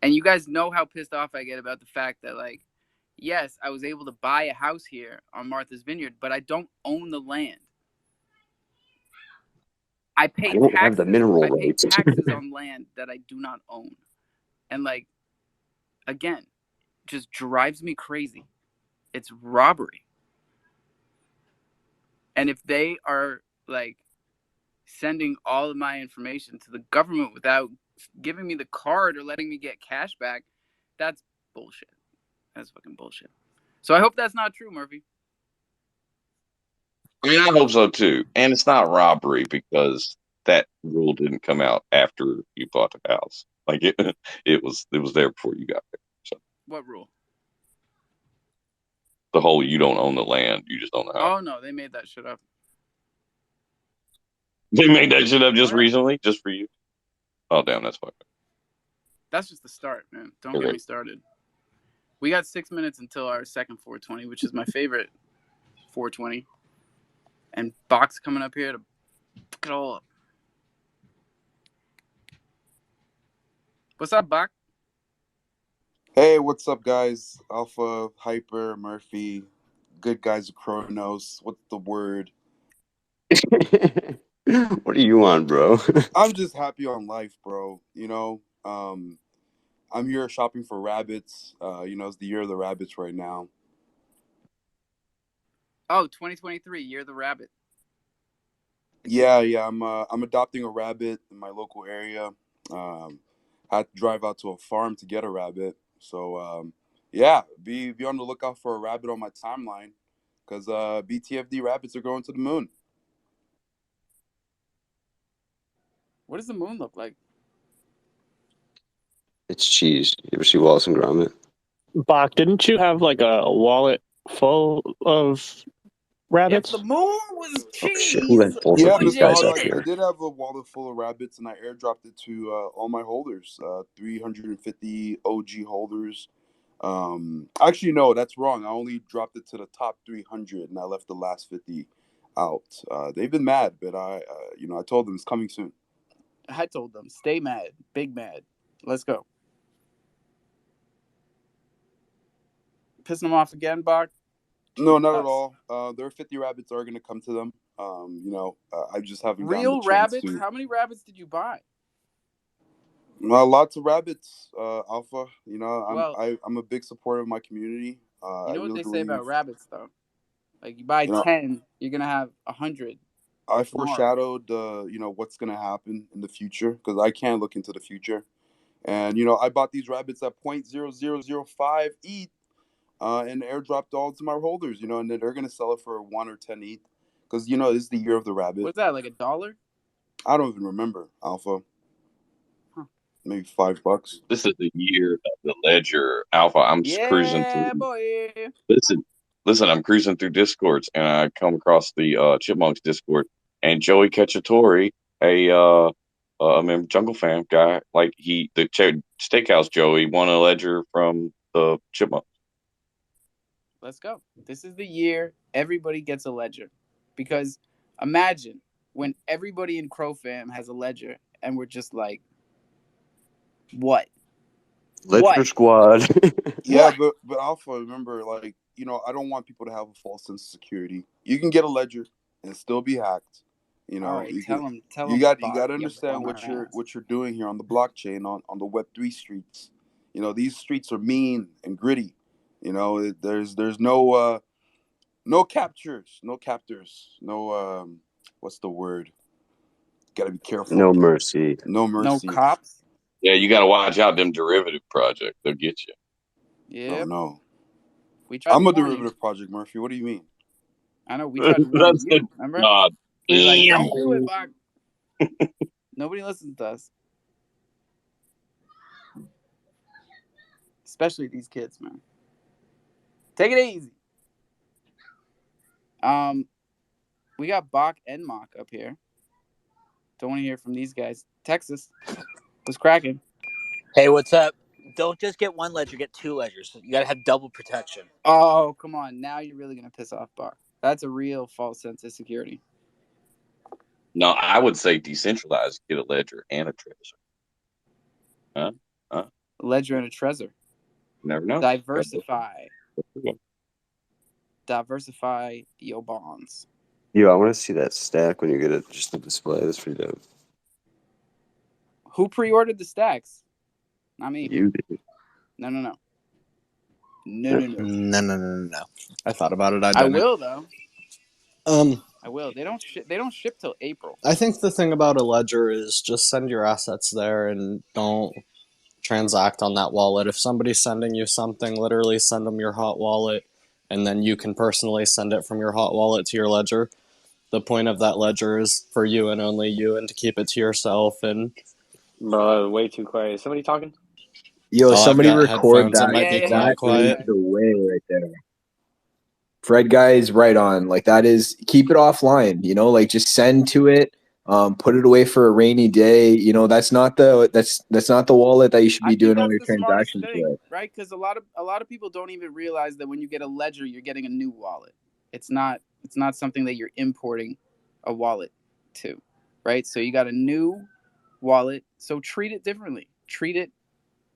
And you guys know how pissed off I get about the fact that, like, yes, I was able to buy a house here on Martha's Vineyard, but I don't own the land. I pay taxes. Have the mineral I pay rights. taxes on land that I do not own. And, like, again, just drives me crazy. It's robbery. And if they are, like, sending all of my information to the government without giving me the card or letting me get cash back, that's bullshit. That's fucking bullshit. So I hope that's not true, Murphy. I mean, I hope so too. And it's not robbery because that rule didn't come out after you bought the house. Like it was there before you got there. So what rule? The whole you don't own the land, you just own the house. Oh no, they made that shit up. They made that shit up just recently, just for you. Oh damn, that's fucked up. That's just the start, man. Don't get me started. We got 6 minutes until our second 420, which is my favorite 420. And Bach's coming up here to fuck it all up. What's up, Bach? Hey, what's up, guys? Alpha, Hyper, Murphy, good guys of Kronos. What's the word? What are you on, bro? I'm just happy on life, bro. You know, I'm here shopping for rabbits. You know, it's the year of the rabbits right now. Oh, 2023, Year of the Rabbit. Yeah. I'm adopting a rabbit in my local area. I had to drive out to a farm to get a rabbit. So, yeah, be on the lookout for a rabbit on my timeline, because BTFD rabbits are going to the moon. What does the moon look like? It's cheese. You ever see Wallace and Gromit? Bach, didn't you have like a wallet full of rabbits? If the moon was cheese, shit. Who let both Yeah, of these Mr. guys Hog, up I here? did have a wallet full of rabbits, and I airdropped it to all my holders, 350 OG holders. Actually, no, that's wrong. I only dropped it to the top 300, and I left the last 50 out. They've been mad, but I told them it's coming soon. I told them, stay mad, big mad. Let's go. Pissing them off again, Bach? No, not at all. Their 50 rabbits are going to come to them. I just haven't gotten Real the chance rabbits? to. How many rabbits did you buy? Lots of rabbits, Alpha. You know, Well, I'm a big supporter of my community. you I know what really they say about believe. rabbits, though? Like, you buy You know, 10, you're going to have 100. I tomorrow. foreshadowed, what's going to happen in the future, because I can look into the future. And, I bought these rabbits at 0.0005 ETH and airdropped all to my holders, and then they're going to sell it for 1 or 10 ETH, because, this is the year of the rabbit. What's that, like $1? I don't even remember, Alpha. Huh. Maybe $5. This is the year of the ledger, Alpha. I'm just cruising through. Yeah, boy. Listen, I'm cruising through Discords, and I come across the Chipmunks Discord, and Joey Cacciatore, a member junglefam guy, like the Steakhouse Joey won a ledger from the Chipmunks. Let's go. This is the year everybody gets a ledger. Because imagine when everybody in crofam has a ledger, and we're just like, what? Ledger Squad. Yeah, but Alpha, remember, like, I don't want people to have a false sense of security. You can get a ledger and still be hacked. All right, tell them. You got to understand what you're doing here on the blockchain, on the Web3 streets. These streets are mean and gritty. There's no captures, no captors, no what's the word? Got to be careful. No mercy. No mercy. No cops. Yeah, you got to watch out them derivative projects. They'll get you. Yeah. Oh, no. We tried I'm to a warn derivative you. project, Murphy. What do you mean? I know. We tried to warn you. Remember? We were like, don't do it, Bach. Nobody listens to us. Especially these kids, man. Take it easy. We got Bach and Mock up here. Don't want to hear from these guys. Texas was cracking. Hey, what's up? Don't just get one ledger, get 2 ledgers. You gotta have double protection. Oh, come on. Now you're really going to piss off Bach. That's a real false sense of security. No, I would say decentralized. Get a ledger and a treasure. Huh? A ledger and a treasure. Never know. Diversify your bonds. Yo, I want to see that stack when you get it. Just the display. That's pretty dope. Who pre-ordered the stacks? Not me. You did. No. No. I thought about it. I will though. I will. They don't ship till April. I think the thing about a ledger is just send your assets there and don't transact on that wallet. If somebody's sending you something, literally send them your hot wallet, and then you can personally send it from your hot wallet to your ledger. The point of that ledger is for you and only you, and to keep it to yourself. And bro, way too quiet. Is somebody talking? Yo, somebody I've got record headphones. that. It might be That quiet. leads the way right there. Fred guy is right on. Like that is keep it offline, you know, like just send to it, put it away for a rainy day. You know, that's not the wallet that you should I be think doing all that's your the smartest transactions thing, with. right? Because a lot of people don't even realize that when you get a ledger, you're getting a new wallet. It's not something that you're importing a wallet to, right? So you got a new wallet, so treat it differently. Treat it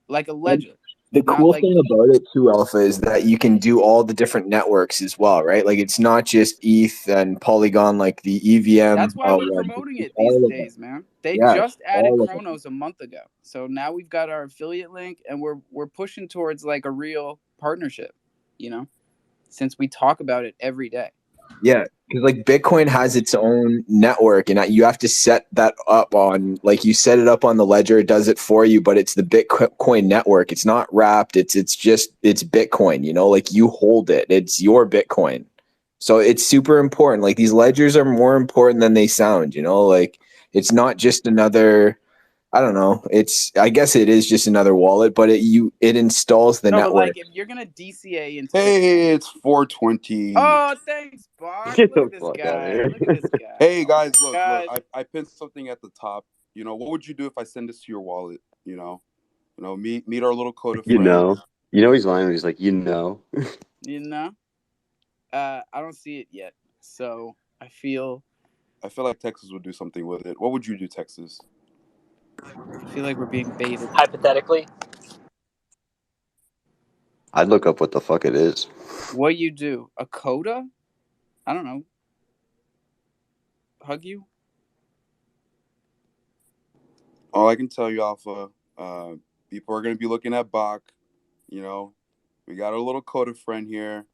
like a ledger, The not cool like thing about it too, Alpha, is that you can do all the different networks as well, right? Like it's not just ETH and Polygon, like the EVM. That's why we're Ledger. promoting It's it these all of them. days, man. They Yeah, just added all of them. Chronos a month ago, so now we've got our affiliate link, and we're pushing towards like a real partnership. You know, since we talk about it every day. Yeah, because like Bitcoin has its own network, and you have to set that up on, like you set it up on the ledger, it does it for you, but it's the Bitcoin network. It's not wrapped. It's Bitcoin. You know, like you hold it. It's your Bitcoin. So it's super important. Like these ledgers are more important than they sound. You know, like it's not just another. I don't know. I guess it is just another wallet, but it installs the No, but network. like if you're gonna DCA into Hey, Bitcoin. it's 420. Oh, thanks, Bach. Get Look the at this fuck out of guy. here. Look at this guy. Hey Oh guys, my look, God. I pinned something at the top. You know, what would you do if I send this to your wallet? You know, meet our little coda You friend. know he's lying when he's like, you know. You know, I don't see it yet, so I feel like Texas would do something with it. What would you do, Texas? like we're being baited. Hypothetically, I'd look up what the fuck it is. What you do? A coda? I don't know. Hug you? All I can tell you, Alpha, people are going to be looking at Bach. You know, we got our little coda friend here.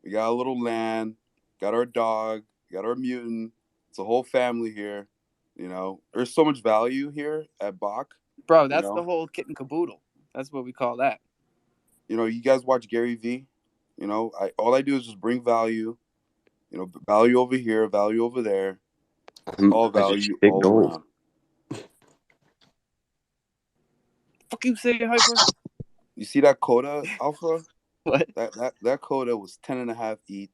We got a little land. Got our dog. Got our mutant. It's a whole family here. You know, there's so much value here at Bach. Bro, that's the whole kit and caboodle. That's what we call that. You know, you guys watch Gary V. You know, all I do is just bring value. You know, value over here, value over there. All value all around. Fuck you say, Hyper? You see that coda, Alpha? What? That coda was 10.5 ETH.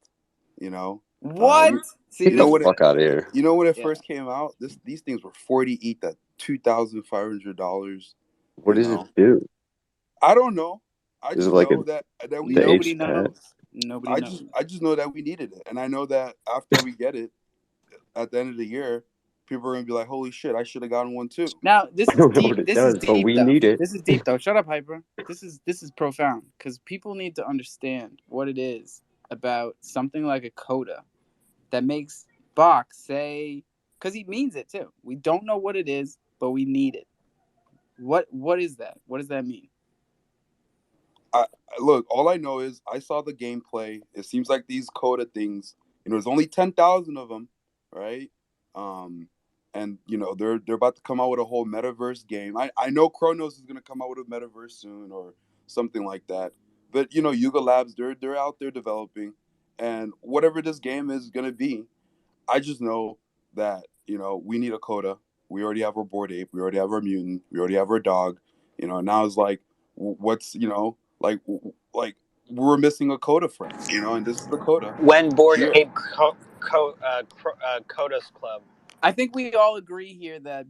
You know. What? Get the fuck out of here. You know when it first came out, these things were 40 ETH at $2,500. What does it do? I don't know. I Is just it like know that we nobody knows. Nobody knows. I just know that we needed it, and I know that after we get it, at the end of the year, people are gonna be like, "Holy shit, I should have gotten one too." Now this is deep. This is deep we though. need it. This is deep though. Shut up, Hyper. This is profound because people need to understand what it is about something like a coda that makes Bach say, because he means it too. We don't know what it is, but we need it. What is that? What does that mean? Look, all I know is I saw the gameplay. It seems like these coda things, you know, there's only 10,000 of them, right? And you know they're about to come out with a whole metaverse game. I know Chronos is gonna come out with a metaverse soon or something like that. But you know, Yuga Labs, they're out there developing, and whatever this game is gonna be, I just know that you know we need a coda. We already have our Bored Ape. We already have our mutant. We already have our dog. You know, now it's like, what's like we're missing a coda friend. You know, and this is the coda. when Bored Here. Ape Codas Club. I think we all agree here that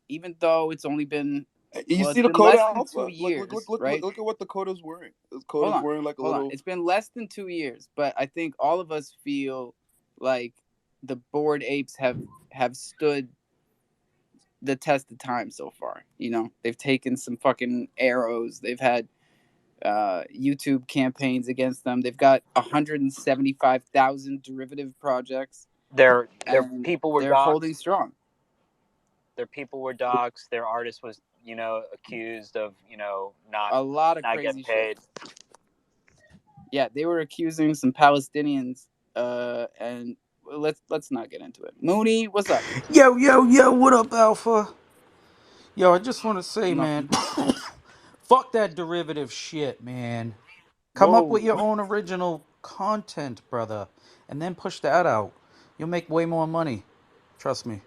even though it's only been You see it's the been coda less than Alpha? 2 years, right? Look at what the coda's wearing. The Hold coda's wearing like a on. little. It's been less than 2 years, but I think all of us feel like the Bored Apes have stood the test of time so far. You know, they've taken some fucking arrows. They've had YouTube campaigns against them. They've got 175,000 derivative projects. Their and people were they're doxxed. holding strong. Their people were doxxed. Their artist was, accused of, not A lot of not crazy getting paid. shit. Yeah, they were accusing some Palestinians, and let's not get into it. Mooney, what's up? Yo, what up, Alpha? Yo, I just want to say, man, fuck that derivative shit, man. Come up with your own original content, brother, and then push that out. You'll make way more money. Trust me.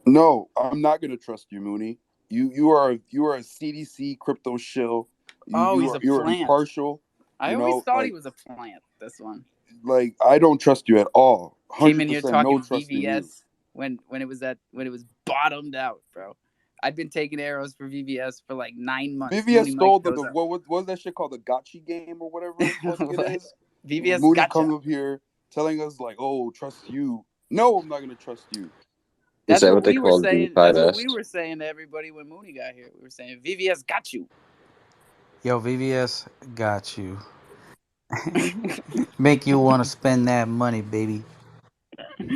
No, I'm not gonna trust you, Mooney. You are a CDC crypto shill. He's a You're plant. impartial. I always thought he was a plant. This one. Like, I don't trust you at all. Came in here 100% talking no trust in you. VVS when it was bottomed out, bro. I'd been taking arrows for VVS for like 9 months. VVS stole what was that shit called, the gotcha game or whatever the fuck it is. VVS Mooney gotcha. comes up here telling us like, "Oh, trust you." No, I'm not gonna trust you. Is that what they call saying? That's what we were saying to everybody when Mooney got here. We were saying VVS got you. Yo, VVS got you. Make you want to spend that money, baby. Tell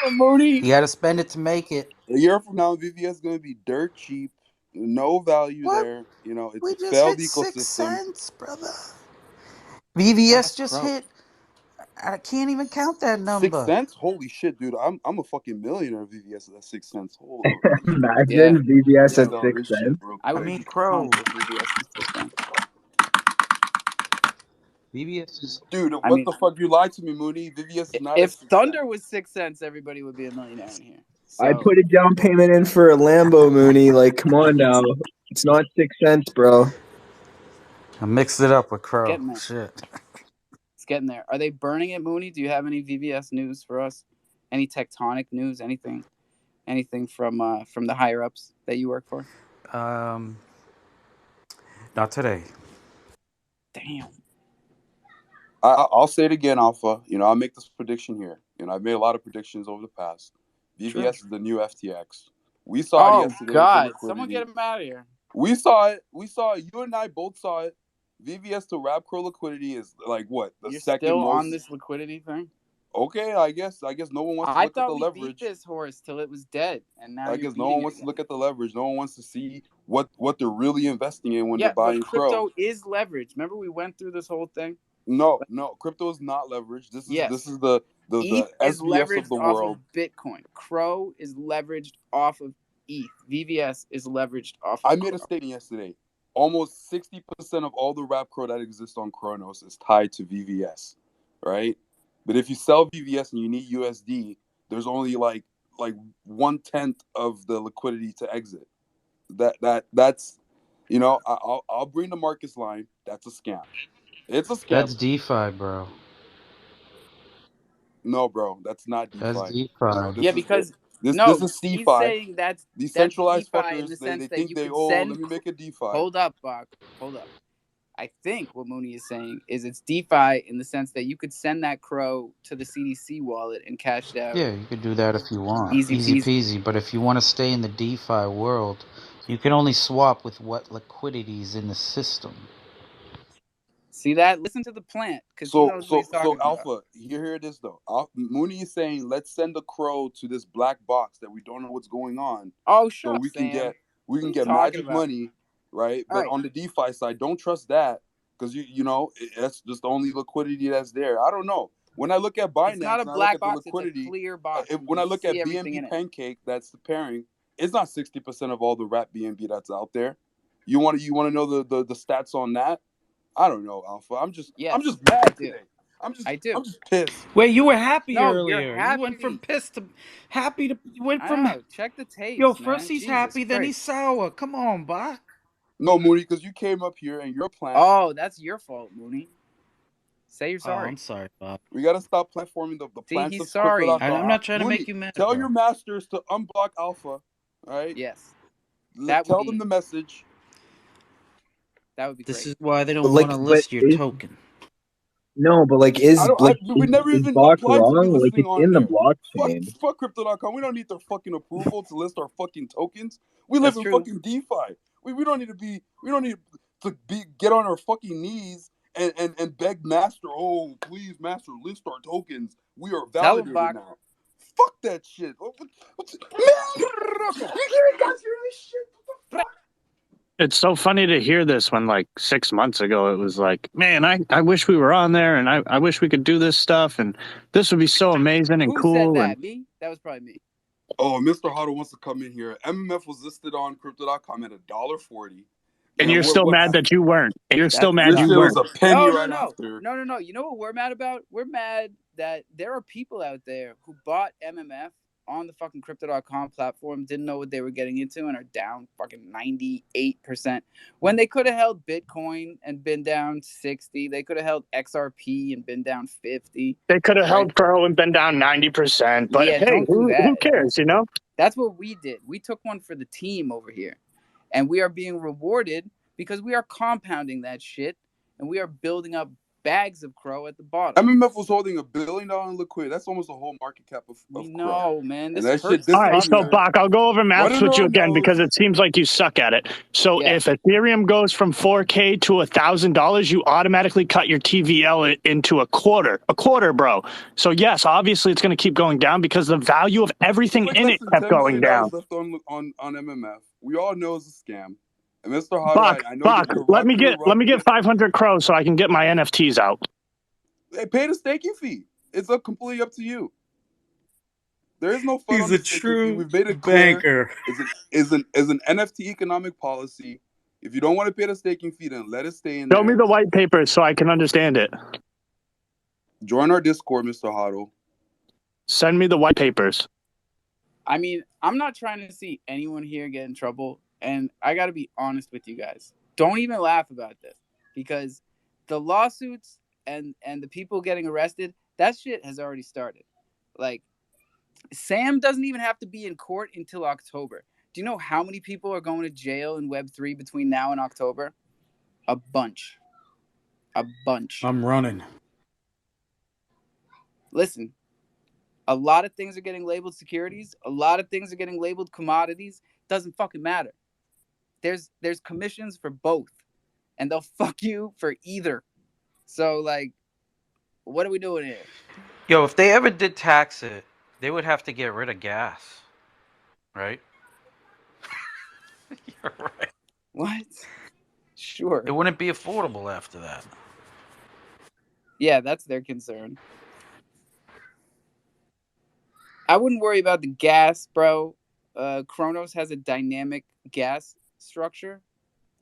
him, Mooney. You got to spend it to make it. A year from now, VVS is gonna be dirt cheap, no value there. You know, it's We a just failed hit ecosystem. 6 cents, brother. VVS just hit. I can't even count that number. 6 cents? Holy shit, dude! I'm a fucking millionaire. VVS at 6 cents. Hold on. Imagine VVS at 6 cents. I mean, Crow. VVS. VVS is. Dude, what the fuck? You lied to me, Mooney. VVS is not. If Thunder was 6 cents, everybody would be a millionaire in here. So. I put a down payment in for a Lambo, Mooney. Like, come on now. It's not 6 cents, bro. I mixed it up with Crow. Getting there. Shit. It's getting there. Are they burning it, Mooney? Do you have any VVS news for us? Any tectonic news? Anything from the higher ups that you work for? Not today. Damn. I'll say it again, Alpha. You know, I'll make this prediction here. You know, I've made a lot of predictions over the past. VVS is the new FTX. We saw it yesterday. Oh, God. Someone get him out of here. We saw it. You and I both saw it. VVS to Rapcro liquidity is like what? You're second still most... on this liquidity thing? Okay, I guess no one wants to look at the leverage. I thought we beat this horse till it was dead, and now I guess no one wants to look at the leverage. No one wants to see what they're really investing in when they're buying but crypto is leverage. Remember we went through this whole thing? No, crypto is not leverage. This is the ETH SBF is leveraged of the off world. Of Bitcoin. Crow is leveraged off of ETH. VVS is leveraged off of I made a statement yesterday. Almost 60% of all the Rapcro that exists on Kronos is tied to VVS, right? But if you sell VVS and you need USD, there's only like 1/10 of the liquidity to exit. That's you know, I'll bring the Marcus line. That's a scam. It's a scam. That's DeFi, bro. No, bro, that's not DeFi. That's DeFi. No, this is CeFi. He's saying that's decentralized DeFi fuckers. In the sense they that think you they send... let me make a DeFi. Hold up, Bach. Hold up. I think what Mooney is saying is it's DeFi in the sense that you could send that Crow to the CDC wallet and cash it out. Yeah, you could do that if you want. Easy peasy. But if you want to stay in the DeFi world, you can only swap with what liquidity is in the system. See that? Listen to the plant, because he knows what he's talking about. Alpha, you hear this though. Mooney is saying, let's send the Crow to this black box that we don't know what's going on. Oh, sure. So we can get magic money, right? But on the DeFi side, don't trust that, because you know that's just the only liquidity that's there. I don't know. When I look at Binance, it's not a black box. It's a clear box. When I look at BNB Pancake, that's the pairing. It's not 60% of all the Wrap BNB that's out there. You want to know the stats on that? I don't know, Alpha. I'm just mad today. I'm just pissed. Wait, you were happy earlier. You're happy. You went from pissed to happy to check the tapes. Yo, first he's happy, then he's sour. Come on, Bach. No, Mooney, because you came up here and your plan. Oh, that's your fault, Mooney. Say you're sorry. I'm sorry, Bob. We gotta stop platforming the plans. He's sorry. I'm not trying to make you mad. Tell your masters to unblock Alpha. All right. Yes. Tell them the message. That would be great. This is why they don't want to list your token. No, but like, is Bach wrong? Like, it's in the blockchain. Fuck Crypto.com. We don't need their fucking approval to list our fucking tokens. We live in fucking DeFi. We don't need to get on our fucking knees and beg master. Oh, please, master, list our tokens. We are validated now. Fuck that shit. It's so funny to hear this when like 6 months ago it was like, man, I wish we were on there and I wish we could do this stuff and this would be so amazing and cool. Who said that? Me? That was probably me. Oh, Mr. Huddle wants to come in here. MMF was listed on Crypto.com at $1.40. And you're still mad that you weren't. You're still mad you weren't. Was a penny right after. No. You know what we're mad about? We're mad that there are people out there who bought MMF on the fucking crypto.com platform, didn't know what they were getting into, and are down fucking 98%. When they could have held Bitcoin and been down 60, they could have held XRP and been down 50. They could have right? held Pro and been down 90%. But Yeah, hey, don't do who that. cares, you know? That's what we did. We took one for the team over here. And we are being rewarded because we are compounding that shit, and we are building up bags of Crow at the bottom. MMF was holding $1 billion in liquidity. That's almost the whole market cap of Crow. No, man. This and that hurts. shit All right, so Bach, I'll go over maths running with you our again nose. because it seems like you suck at it. So Yeah. if Ethereum goes from $4K to $1,000, you automatically cut your TVL into a quarter, bro. So yes, obviously it's going to keep going down because the value of everything in it kept going down. Left on MMF. We all know it's a scam. And Mr. Hado, Bach, I know Bach, you're let me get 500 crows so I can get my NFTs out. Hey, pay the staking fee. It's completely up to you. There is no fun He's on the a staking true fee. We've made it banker. clear. Is an NFT economic policy. If you don't want to pay the staking fee, then let it stay in there. Show me the white papers so I can understand it. Join our Discord, Mr. Hado. Send me the white papers. I mean, I'm not trying to see anyone here get in trouble. And I got to be honest with you guys. Don't even laugh about this. Because the lawsuits and the people getting arrested, that shit has already started. Like, Sam doesn't even have to be in court until October. Do you know how many people are going to jail in Web3 between now and October? A bunch. I'm running. Listen, a lot of things are getting labeled securities. A lot of things are getting labeled commodities. Doesn't fucking matter. There's commissions for both. And they'll fuck you for either. So, like, what are we doing here? Yo, if they ever did tax it, they would have to get rid of gas. Right? You're right. What? Sure. It wouldn't be affordable after that. Yeah, that's their concern. I wouldn't worry about the gas, bro. Kronos has a dynamic gas structure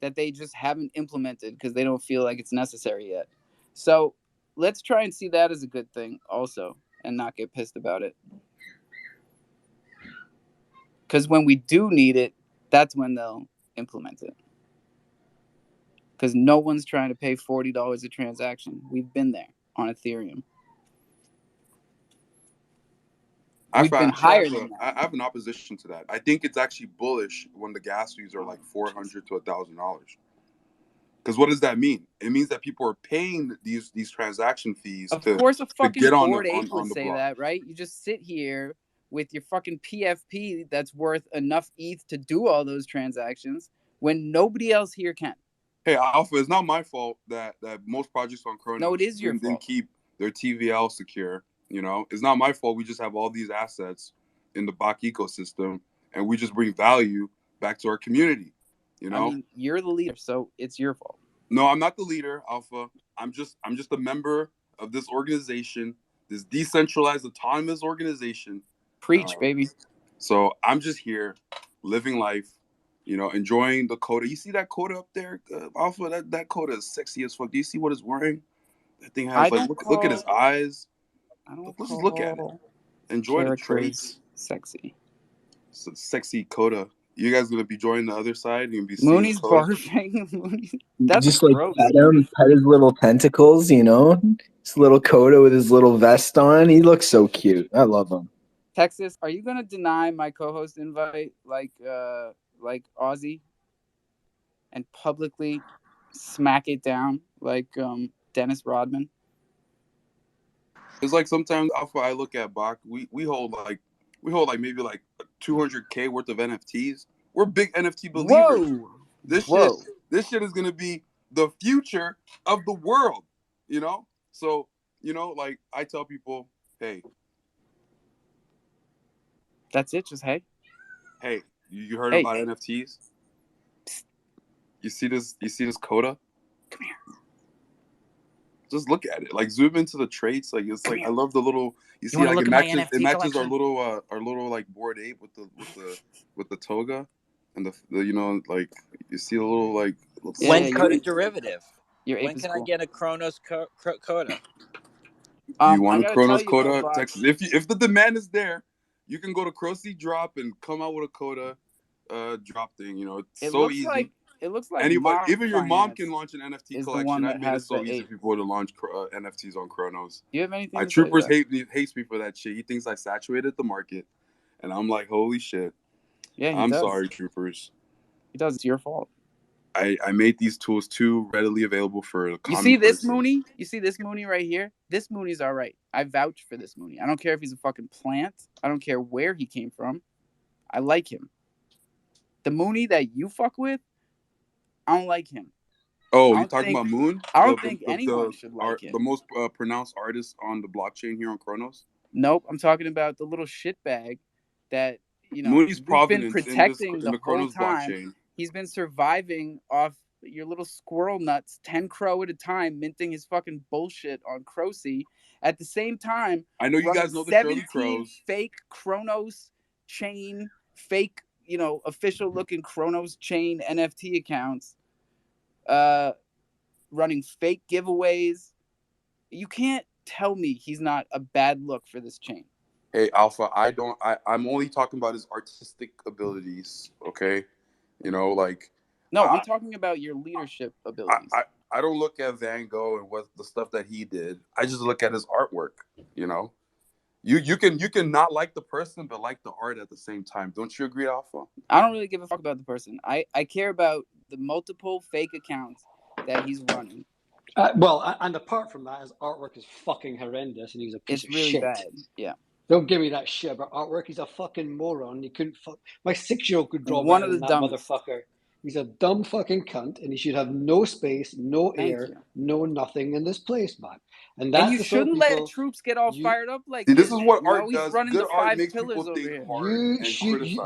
that they just haven't implemented because they don't feel like it's necessary yet. So let's try and see that as a good thing also and not get pissed about it. Because when we do need it, that's when they'll implement it. Because no one's trying to pay $40 a transaction. We've been there on Ethereum. We've been higher than that. I have an opposition to that. I think it's actually bullish when the gas fees are like $400 to $1,000. Because what does that mean? It means that people are paying these transaction fees. Of course, a fucking get on Bored the, Ape on would the say block. that, right? You just sit here with your fucking PFP that's worth enough ETH to do all those transactions when nobody else here can. Hey, Alpha, it's not my fault that most projects on Kronos No, it is your fault. didn't keep their TVL secure. You know, it's not my fault. We just have all these assets in the Bach ecosystem, and we just bring value back to our community. You know, I mean, you're the leader, so it's your fault. No, I'm not the leader, Alpha. I'm just a member of this organization, this decentralized autonomous organization. Preach, baby. So I'm just here, living life, you know, enjoying the coda. You see that coda up there, Alpha? That coda is sexy as fuck. Do you see what it's wearing? That thing has look at his eyes. Let's just look at it. Enjoy the traits. Sexy. It's a sexy coda. You guys gonna be joining the other side? You're gonna be Mooney's barfing. That's just like pet his little tentacles, you know? His little coda with his little vest on. He looks so cute. I love him. Texas, are you gonna deny my co-host invite like Ozzy and publicly smack it down like Dennis Rodman? It's like sometimes Alpha, I look at Bach. We hold like maybe like 200K worth of NFTs. We're big NFT believers. Whoa. This shit is gonna be the future of the world. You know, so you know, like I tell people, hey, that's it. Just hey, you heard about NFTs? You see this coda? Come here. Just look at it. Like zoom into the traits. Like it's like I love the little. You see, like it matches our little like Bored Ape with the toga, and the you know like you see a little like. When coda derivative? When can I get a Kronos coda? You want a Kronos coda, Texas? If the demand is there, You can go to Crossy Drop and come out with a Coda drop thing. You know, it's It so looks easy. like Anybody, Mock even your mom Finance can launch an NFT is the collection. one I've that made it has so the easy for people to launch NFTs on Chronos. Do you have anything My to say Troopers to that? hates me for that shit. He thinks I saturated the market, and I'm like, holy shit. Yeah, he I'm does. sorry, Troopers. He does. It's your fault. I made these tools too readily available for a You common see this person. Mooney? You see this Mooney right here? This Mooney's all right. I vouch for this Mooney. I don't care if he's a fucking plant. I don't care where he came from. I like him. The Mooney that you fuck with, I don't like him. Oh, you talking about Moon? I don't think anyone should like him. The most pronounced artist on the blockchain here on Chronos? Nope, I'm talking about the little shitbag that, you know, Mooney's you've been provenance protecting in the the whole Chronos time. blockchain. He's been surviving off your little squirrel nuts, 10 crow at a time, minting his fucking bullshit on Crocy. At the same time, I know you guys know the Shirley 17 Crows. fake Chronos chain, fake, you know, official looking Chronos chain NFT accounts, running fake giveaways. You can't tell me he's not a bad look for this chain. Hey, Alpha, I'm only talking about his artistic abilities, okay? You know, like... No, I'm talking about your leadership abilities. I don't look at Van Gogh and what the stuff that he did. I just look at his artwork, you know? You can not like the person, but like the art at the same time. Don't you agree, Alpha? I don't really give a fuck about the person. I care about the multiple fake accounts that he's running. Well, and apart from that, his artwork is fucking horrendous, and he's a piece of really shit. Bad. Yeah. Don't give me that shit about artwork. He's a fucking moron. He couldn't fuck. My 6-year-old could draw One better of than the that dumbest. motherfucker. He's a dumb fucking cunt, and he should have no space, no Thank air, you. no nothing in this place, man. And that's And you the sort of shouldn't people let troops get all fired up like See, this. this is what You know, art he's does. running Good the art 5 makes pillars people over think here. hard and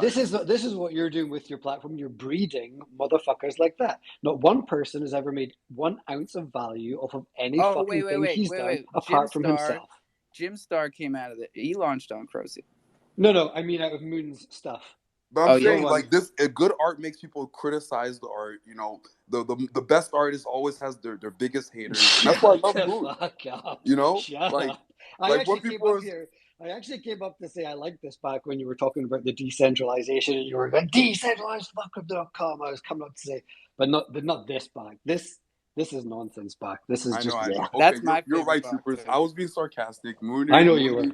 criticize. This is what you're doing with your platform. You're breeding motherfuckers like that. Not one person has ever made 1 ounce of value off of any fucking thing he's done apart from himself. Jim Star came out of it. He launched on Crocy. No, I mean out of Moon's stuff. But I'm saying, like, a good art makes people criticize the art. You know, the best artist always has their biggest haters. And that's why I love Moon. Fuck up. You know? Shut like, up. I actually came up to say I liked this back when you were talking about the decentralization and you were going, decentralizedfuckup.com. I was coming up to say, but not this back. This is nonsense back. This is just I know. Okay, That's my you're right, favorite Troopers. too. I was being sarcastic. I know you were.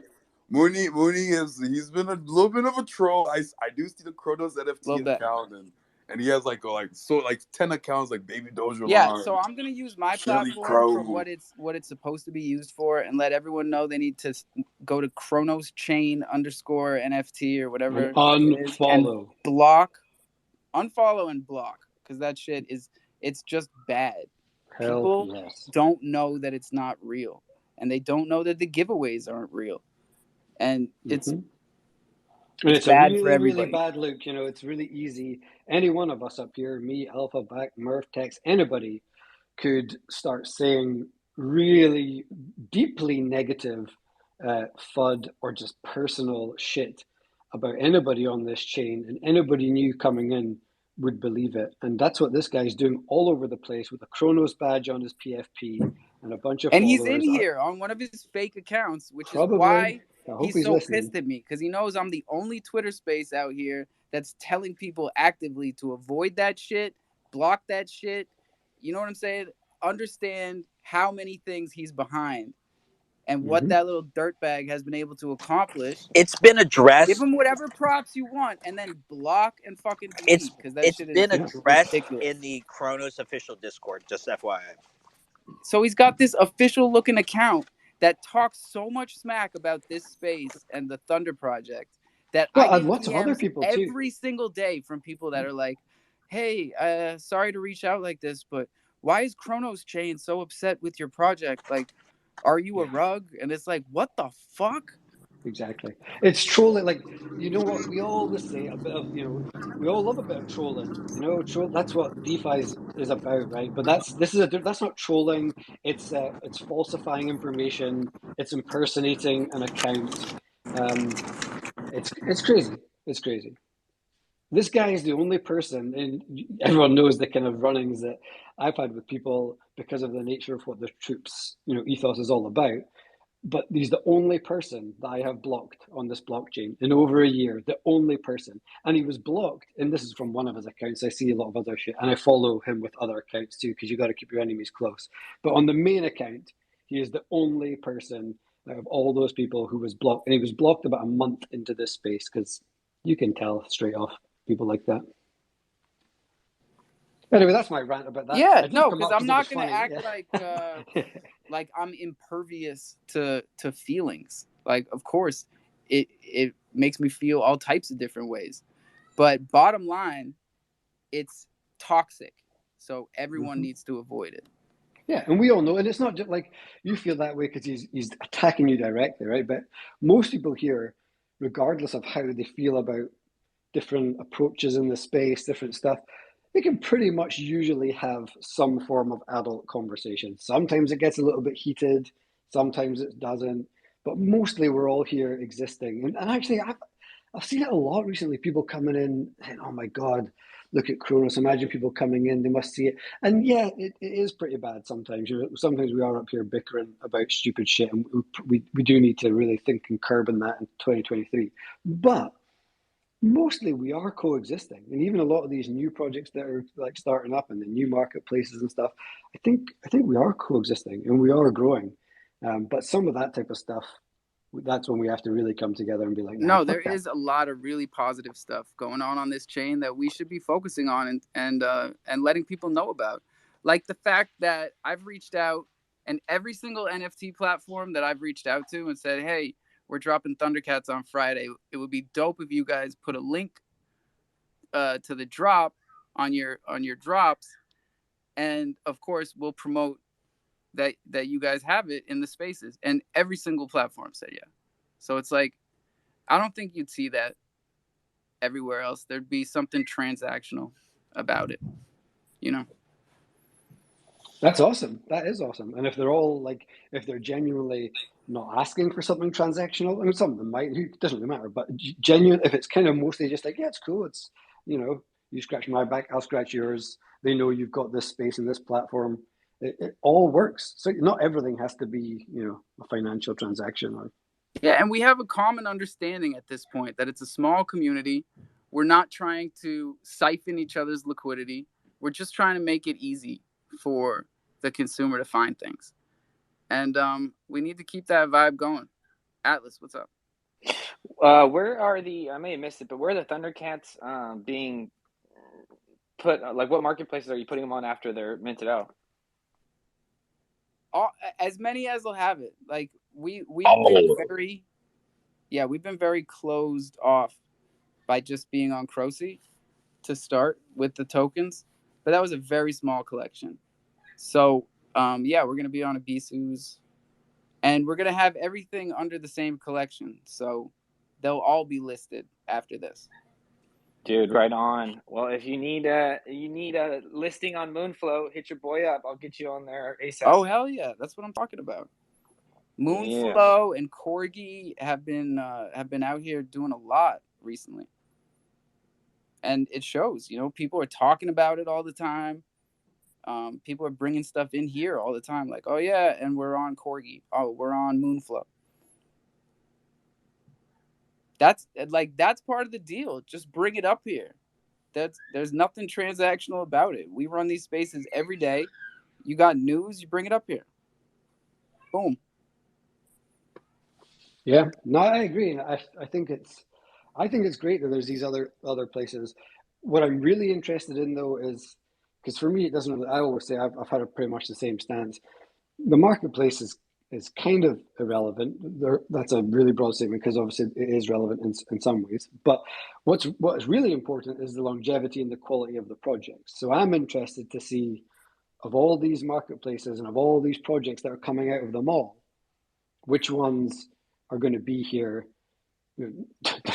Mooney he's been a little bit of a troll. I do see the Chronos NFT account and he has like 10 accounts like Baby Doja. Yeah, so I'm gonna use my platform for what it's supposed to be used for, and let everyone know they need to go to Chronos Chain _ NFT or whatever it is, and unfollow and block, because that shit it's just bad. People don't know that it's not real, and they don't know that the giveaways aren't real, and it's bad for everybody. Really bad look. You know, it's really easy. Any one of us up here, me, Alpha, Back, Murph, Tex, anybody could start saying really deeply negative FUD or just personal shit about anybody on this chain, and anybody new coming in would believe it. And that's what this guy's doing all over the place with a Chronos badge on his PFP and a bunch of and followers. He's in here on one of his fake accounts, which Probably. is why he's so listening. pissed at me, because he knows I'm the only Twitter space out here that's telling people actively to avoid that shit, block that shit. You know what I'm saying? Understand how many things he's behind and what that little dirtbag has been able to accomplish. It's been addressed. Give him whatever props you want, and then block and fucking delete, because that shit is been addressed ridiculous. in the Chronos official Discord, just FYI. So he's got this official looking account that talks so much smack about this space and the Thunder Project that I get lots of other DMs people every single day from people that are like, hey, sorry to reach out like this, but why is Chronos Chain so upset with your project? Like, are you a rug? And it's like, what the fuck? Exactly. It's trolling. Like, you know what? We always say a bit of, we all love a bit of trolling. That's what DeFi is about, right? But that's not trolling. It's falsifying information. It's impersonating an account. It's crazy. It's crazy. This guy is the only person, and everyone knows the kind of runnings that I've had with people because of the nature of what the troops, ethos is all about. but he's the only person that I have blocked on this blockchain in over a year, the only person. And he was blocked, and this is from one of his accounts. I see a lot of other shit, and I follow him with other accounts too, because you got to keep your enemies close. But on the main account, he is the only person out of all those people who was blocked. And he was blocked about a month into this space, because you can tell straight off people like that. Anyway, that's my rant about that. Yeah, no, because I'm not going to act Yeah. like I'm impervious to feelings. Like, of course, it makes me feel all types of different ways. But bottom line, it's toxic. So everyone needs to avoid it. Yeah, and we all know, and it's not just like you feel that way because he's attacking you directly, right? But most people here, regardless of how they feel about different approaches in the space, different stuff, they can pretty much usually have some form of adult conversation. Sometimes it gets a little bit heated, sometimes it doesn't, but mostly we're all here existing. And actually, I've seen it a lot recently, people coming in and, oh my God, look at Kronos. Imagine people coming in, they must see it. And yeah, it is pretty bad sometimes. You know, sometimes we are up here bickering about stupid shit, and we do need to really think and curb on that in 2023. But mostly we are coexisting, and even a lot of these new projects that are like starting up and the new marketplaces and stuff, I think we are coexisting and we are growing. But some of that type of stuff, that's when we have to really come together and be like, no, there is a lot of really positive stuff going on this chain that we should be focusing on and letting people know about. Like the fact that I've reached out, and every single NFT platform that I've reached out to and said, hey, we're dropping Thundercats on Friday. It would be dope if you guys put a link to the drop on your drops, and of course we'll promote that you guys have it in the spaces. And every single platform said yeah. So it's like, I don't think you'd see that everywhere else. There'd be something transactional about it, you know? That's awesome. That is awesome. And if they're all like, if they're genuinely not asking for something transactional, I mean, some of them might, it doesn't really matter, but genuine, if it's kind of mostly just like, yeah, it's cool. It's, you know, you scratch my back, I'll scratch yours. They know you've got this space and this platform. It all works. So not everything has to be, you know, a financial transaction. Or... Yeah, and we have a common understanding at this point that it's a small community. We're not trying to siphon each other's liquidity. We're just trying to make it easy for the consumer to find things. And we need to keep that vibe going. Atlas, what's up? Where are I may have missed it, but where are the Thundercats being put? Like, what marketplaces are you putting them on after they're minted out? As many as will have it. Like we've been very closed off by just being on Crocy to start with the tokens, but that was a very small collection. So yeah, we're gonna be on a Bisous, and we're gonna have everything under the same collection. So they'll all be listed after this. Dude, right on. Well, if you need a listing on Moonflow, hit your boy up. I'll get you on there ASAP. Oh hell yeah, that's what I'm talking about. Moonflow and Corgi have been out here doing a lot recently, and it shows. You know, people are talking about it all the time. People are bringing stuff in here all the time, like, oh yeah, and we're on Corgi. Oh, we're on Moonflow. That's part of the deal. Just bring it up here. There's nothing transactional about it. We run these spaces every day. You got news, you bring it up here. Boom. Yeah, no, I agree. I think it's great that there's these other places. What I'm really interested in though is, because for me it doesn't really, I always say I've had pretty much the same stance. The marketplace is kind of irrelevant. That's a really broad statement because obviously it is relevant in some ways. But what is really important is the longevity and the quality of the projects. So I'm interested to see, of all these marketplaces and of all these projects that are coming out of them all, which ones are going to be here.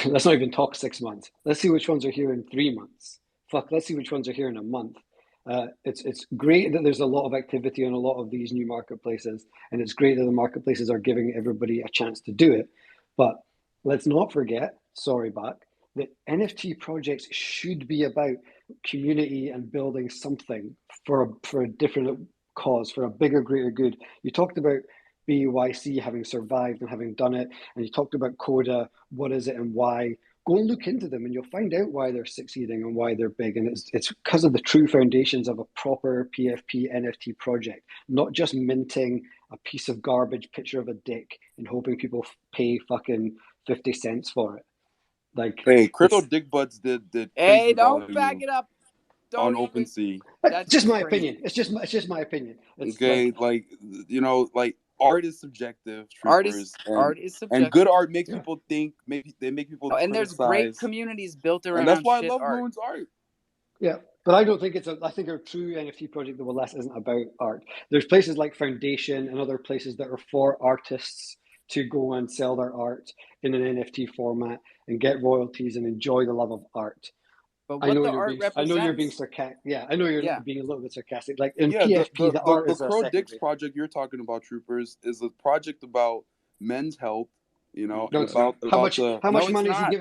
Let's not even talk 6 months. Let's see which ones are here in 3 months. Fuck, let's see which ones are here in a month. It's great that there's a lot of activity on a lot of these new marketplaces, and it's great that the marketplaces are giving everybody a chance to do it. But let's not forget, sorry, Bach, that NFT projects should be about community and building something for a different cause, for a bigger, greater good. You talked about BYC having survived and having done it, and you talked about Coda, what is it and why. Go and look into them and you'll find out why they're succeeding and why they're big. And it's because of the true foundations of a proper PFP NFT project, not just minting a piece of garbage picture of a dick and hoping people pay fucking 50 cents for it. Like, hey, Crypto Dick Buds did Hey, crazy don't value back it up. on Don't even. OpenSea. That's just my crazy. opinion. It's just my opinion. It's Okay, like like art is subjective, troopers, art is subjective, and good art makes people think. Maybe they make people and there's great criticize, communities built around and that's why I shit love art. Moon's art. Yeah, but I don't think I think a true NFT project that will last isn't about art. There's places like Foundation and other places that are for artists to go and sell their art in an NFT format and get royalties and enjoy the love of art. But I what know the you're art being represents. sarcastic. Yeah, I know you're Yeah. being a little bit sarcastic. Like in Yeah, PFP, the art the is a Crow Dicks secondary. project you're talking about, troopers, is a project about men's health. You know, No, and it's not. How much No, money is he not.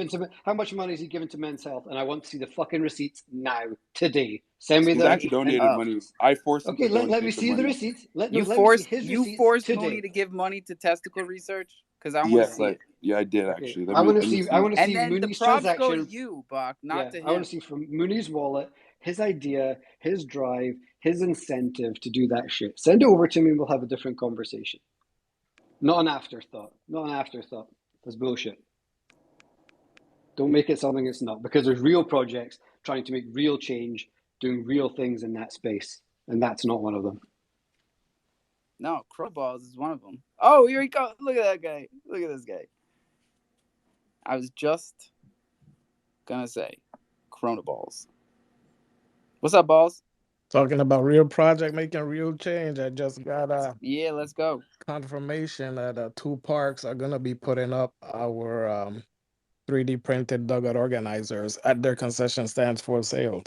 giving to Men's Health? And I want to see the fucking receipts now, today. Send me He's them. actually donated And money. I forced him okay, to donate let me the see the money. receipts. Let You me see forced his you receipts forced today. Mooney to give money to testicle research because I want to see it. Yeah, I did Okay, actually. I want to let me see. I want to And see then the Mooney's props go to transaction. you, Bach, not to I want him. to see from Mooney's wallet, his idea, his drive, his incentive to do that shit. Send it over to me and we'll have a different conversation. Not an afterthought. Not an afterthought. That's bullshit. Don't make it something it's not, because there's real projects trying to make real change, doing real things in that space, and that's not one of them. No, Crowballs is one of them. Oh, here he goes. Look at that guy. Look at this guy. I was just gonna say Chronoballs. What's up, Balls? Talking about real project making real change. I just got Yeah, let's go. confirmation that 2 parks are gonna be putting up our 3D printed dugout organizers at their concession stands for sales.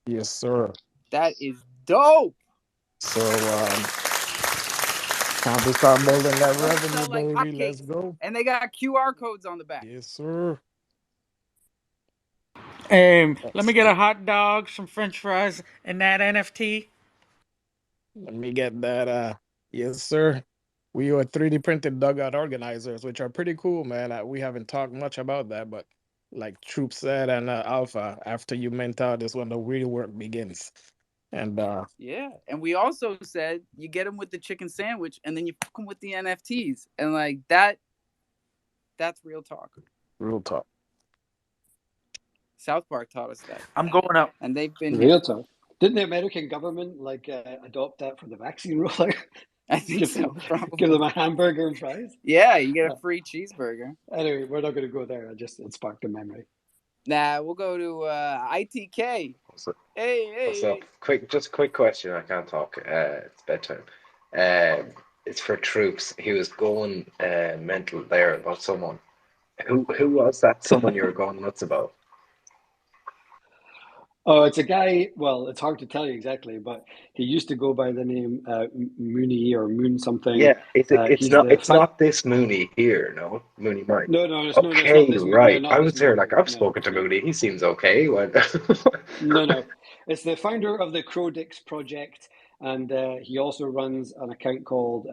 Yes, sir. That is dope. So time to start building that Those revenue, sell like baby. Let's hotcakes, go. and they got QR codes on the back. Yes, sir. Let me get a hot dog, some French fries, and that NFT. Let me get that. Yes, sir. We are 3D printed dugout organizers, which are pretty cool, man. We haven't talked much about that, but like Troop said and Alpha, after you mint out is when the real work begins. And yeah, and we also said you get them with the chicken sandwich, and then you fuck them with the NFTs, and like that. That's real talk. Real talk. South Park taught us that. I'm going up, and they've been real talk. Didn't the American government adopt that for the vaccine rollout? I think so. Probably. Give them a hamburger and fries. Yeah, you get a free cheeseburger. Anyway, we're not going to go there. It sparked a memory. Nah, we'll go to ITK. What's up? Hey. What's up? Quick question. I can't talk. It's bedtime. It's for Troops. He was going mental there about someone. Who was that someone you were going nuts about? Oh, it's a guy. Well, it's hard to tell you exactly, but he used to go by the name Mooney or Moon something. Yeah, it's not this Mooney here, no? Mooney Mike. No, it's not this Mooney. Right. No, I was there like, I've spoken to Mooney. He seems okay. No. It's the founder of the Crodix project, and he also runs an account called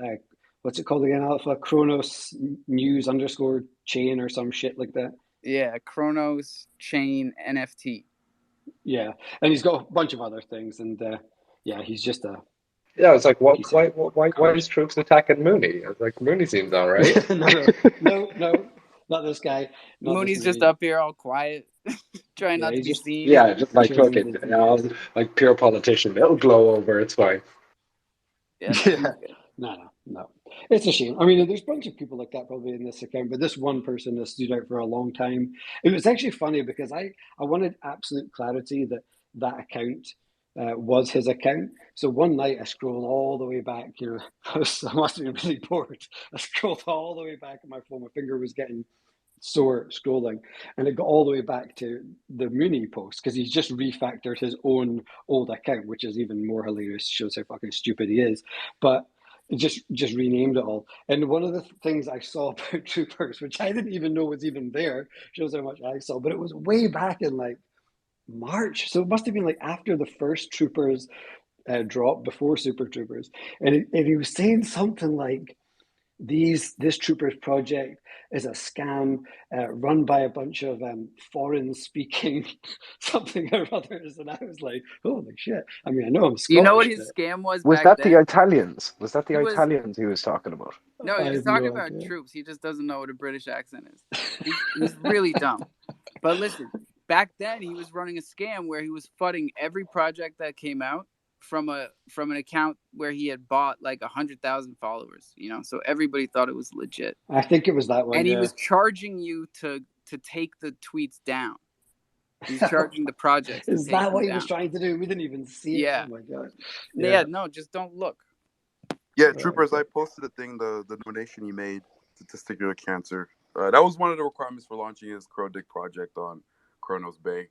what's it called again? Alpha Chronos News _chain or some shit like that. Yeah, Chronos Chain NFT. Yeah, and he's got a bunch of other things, and he's just a. Yeah, I was like, why is Troops attacking Mooney? I was like, Mooney seems all right. No, not this guy. Mooney's just up here all quiet, trying not to be seen. Yeah, just like fucking, like pure politician. It'll glow over. It's fine. Yeah. No. It's a shame. I mean, there's a bunch of people like that probably in this account, but this one person has stood out for a long time. It was actually funny because I wanted absolute clarity that account was his account. So one night I scrolled all the way back. I must have been really bored. I scrolled all the way back on my phone. My finger was getting sore scrolling, and it got all the way back to the Mooney post because he's just refactored his own old account, which is even more hilarious. Shows how fucking stupid he is. But just renamed it all. And one of the things I saw about Troopers, which I didn't even know was even there, shows how much I saw, but it was way back in like March. So it must have been like after the first Troopers drop before Super Troopers, and he was saying something like, this Troopers project is a scam run by a bunch of foreign-speaking something or others, and I was like, holy shit! I mean, I know I'm You know what Scottish, his but scam was Was back that the then? Italians? Was that the He was Italians he was talking about? no, he I was have talking no about idea. troops. He just doesn't know what a British accent is. He's really dumb. But listen, back then he was running a scam where he was fudding every project that came out from an account where he had bought like 100,000 followers. You know, so everybody thought it was legit. I think it was that one, And he yeah. was charging you to take the tweets down. He's charging the projects to Is take that them what he down. was trying to do? We didn't even see it. Yeah. Oh my god. Yeah, no, just don't look. Yeah, Troopers, I posted a thing, the donation he made to testicular cancer. That was one of the requirements for launching his Crow Dick project on Kronos Bay.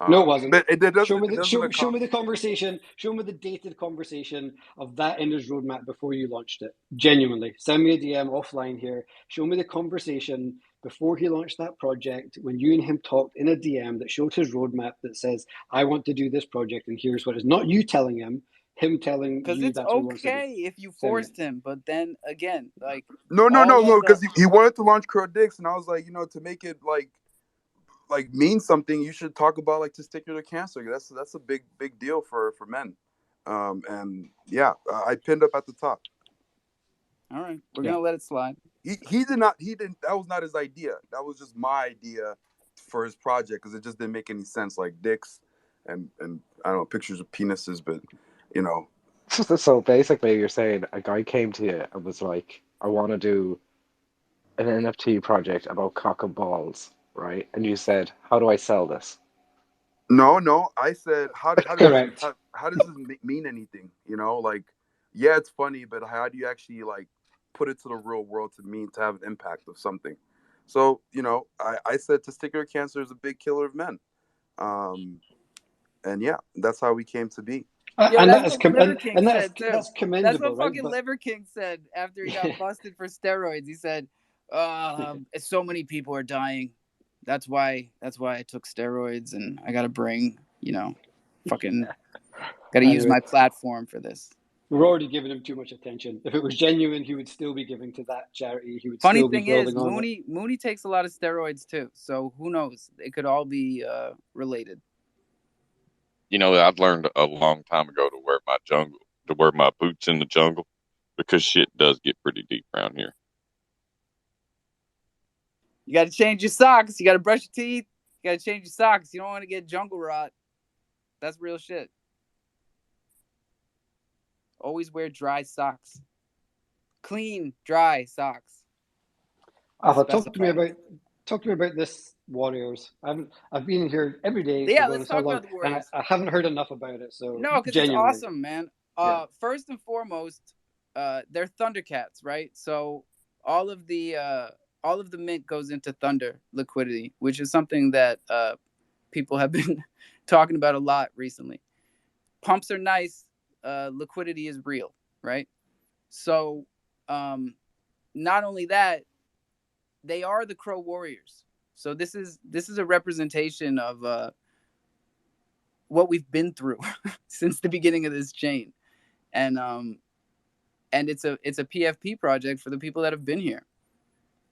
No, it wasn't. But it doesn't, show me the it show me the conversation. Show me the dated conversation of that in his roadmap before you launched it. Genuinely, send me a DM offline here. Show me the conversation before he launched that project when you and him talked in a DM that showed his roadmap that says, "I want to do this project, and here's what it is." Not you telling him telling because you it's that's what he wants to do. okay if you forced him, but then again, like no, because he wanted to launch Crow Dicks, and I was like, to make it like mean something, you should talk about like testicular cancer. That's a big deal for men. And yeah, I pinned up at the top. All right, we're gonna let it slide. He didn't. That was not his idea. That was just my idea for his project because it just didn't make any sense. Like dicks and I don't know, pictures of penises, but So basically, you're saying a guy came to you and was like, "I want to do an NFT project about cock and balls," right? And you said, "How do I sell this?" No. I said, how does this mean anything? Like, yeah, it's funny, but how do you actually like put it to the real world to have an impact of something? So I said testicular cancer is a big killer of men, and yeah, that's how we came to be. And that's what Liver King said too. That's commendable. That's what fucking right? Liver King said after he got busted for steroids. He said, "So many people are dying. That's why I took steroids, and I got to bring, fucking, got to use my platform for this." We're already giving him too much attention. If it was genuine, he would still be giving to that charity. He would Funny still be thing is, building on it. Mooney takes a lot of steroids too. So who knows? It could all be related. I'd learned a long time ago to wear my boots in the jungle because shit does get pretty deep around here. You got to change your socks. You got to brush your teeth. You got to change your socks. You don't want to get jungle rot. That's real shit. Always wear dry socks. Clean, dry socks. Alpha, talk to me about this Warriors. I've been here every day. Yeah, let's talk about the Warriors. And I haven't heard enough about it. So no, because it's awesome, man. First and foremost, they're Thundercats, right? So all of the mint goes into Thunder liquidity, which is something that people have been talking about a lot recently. Pumps are nice. Liquidity is real, right? So not only that, they are the Crow Warriors. So this is a representation of what we've been through since the beginning of this chain, and it's a PFP project for the people that have been here,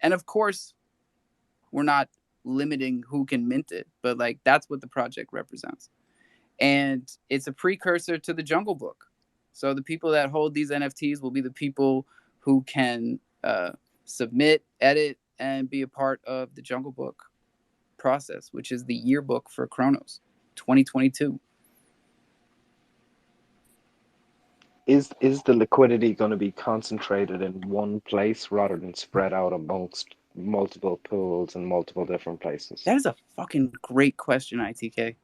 and of course, we're not limiting who can mint it, but like that's what the project represents, and it's a precursor to the Jungle Book. So the people that hold these NFTs will be the people who can submit, edit, and be a part of the Jungle Book process, which is the yearbook for Kronos 2022. Is the liquidity going to be concentrated in one place rather than spread out amongst multiple pools and multiple different places? That is a fucking great question, ITK.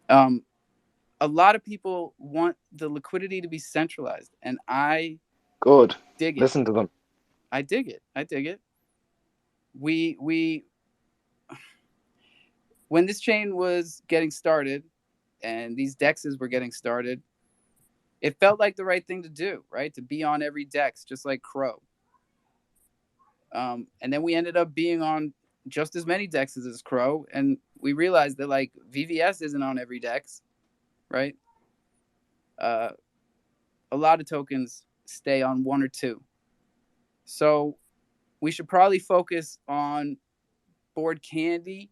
A lot of people want the liquidity to be centralized, and I dig it. Listen to them. I dig it. We when this chain was getting started and these dexes were getting started, it felt like the right thing to do, right? To be on every dex, just like Crow. And then we ended up being on just as many dexes as Crow, and we realized that like VVS isn't on every dex, right? a lot of tokens stay on one or two. So we should probably focus on Board Candy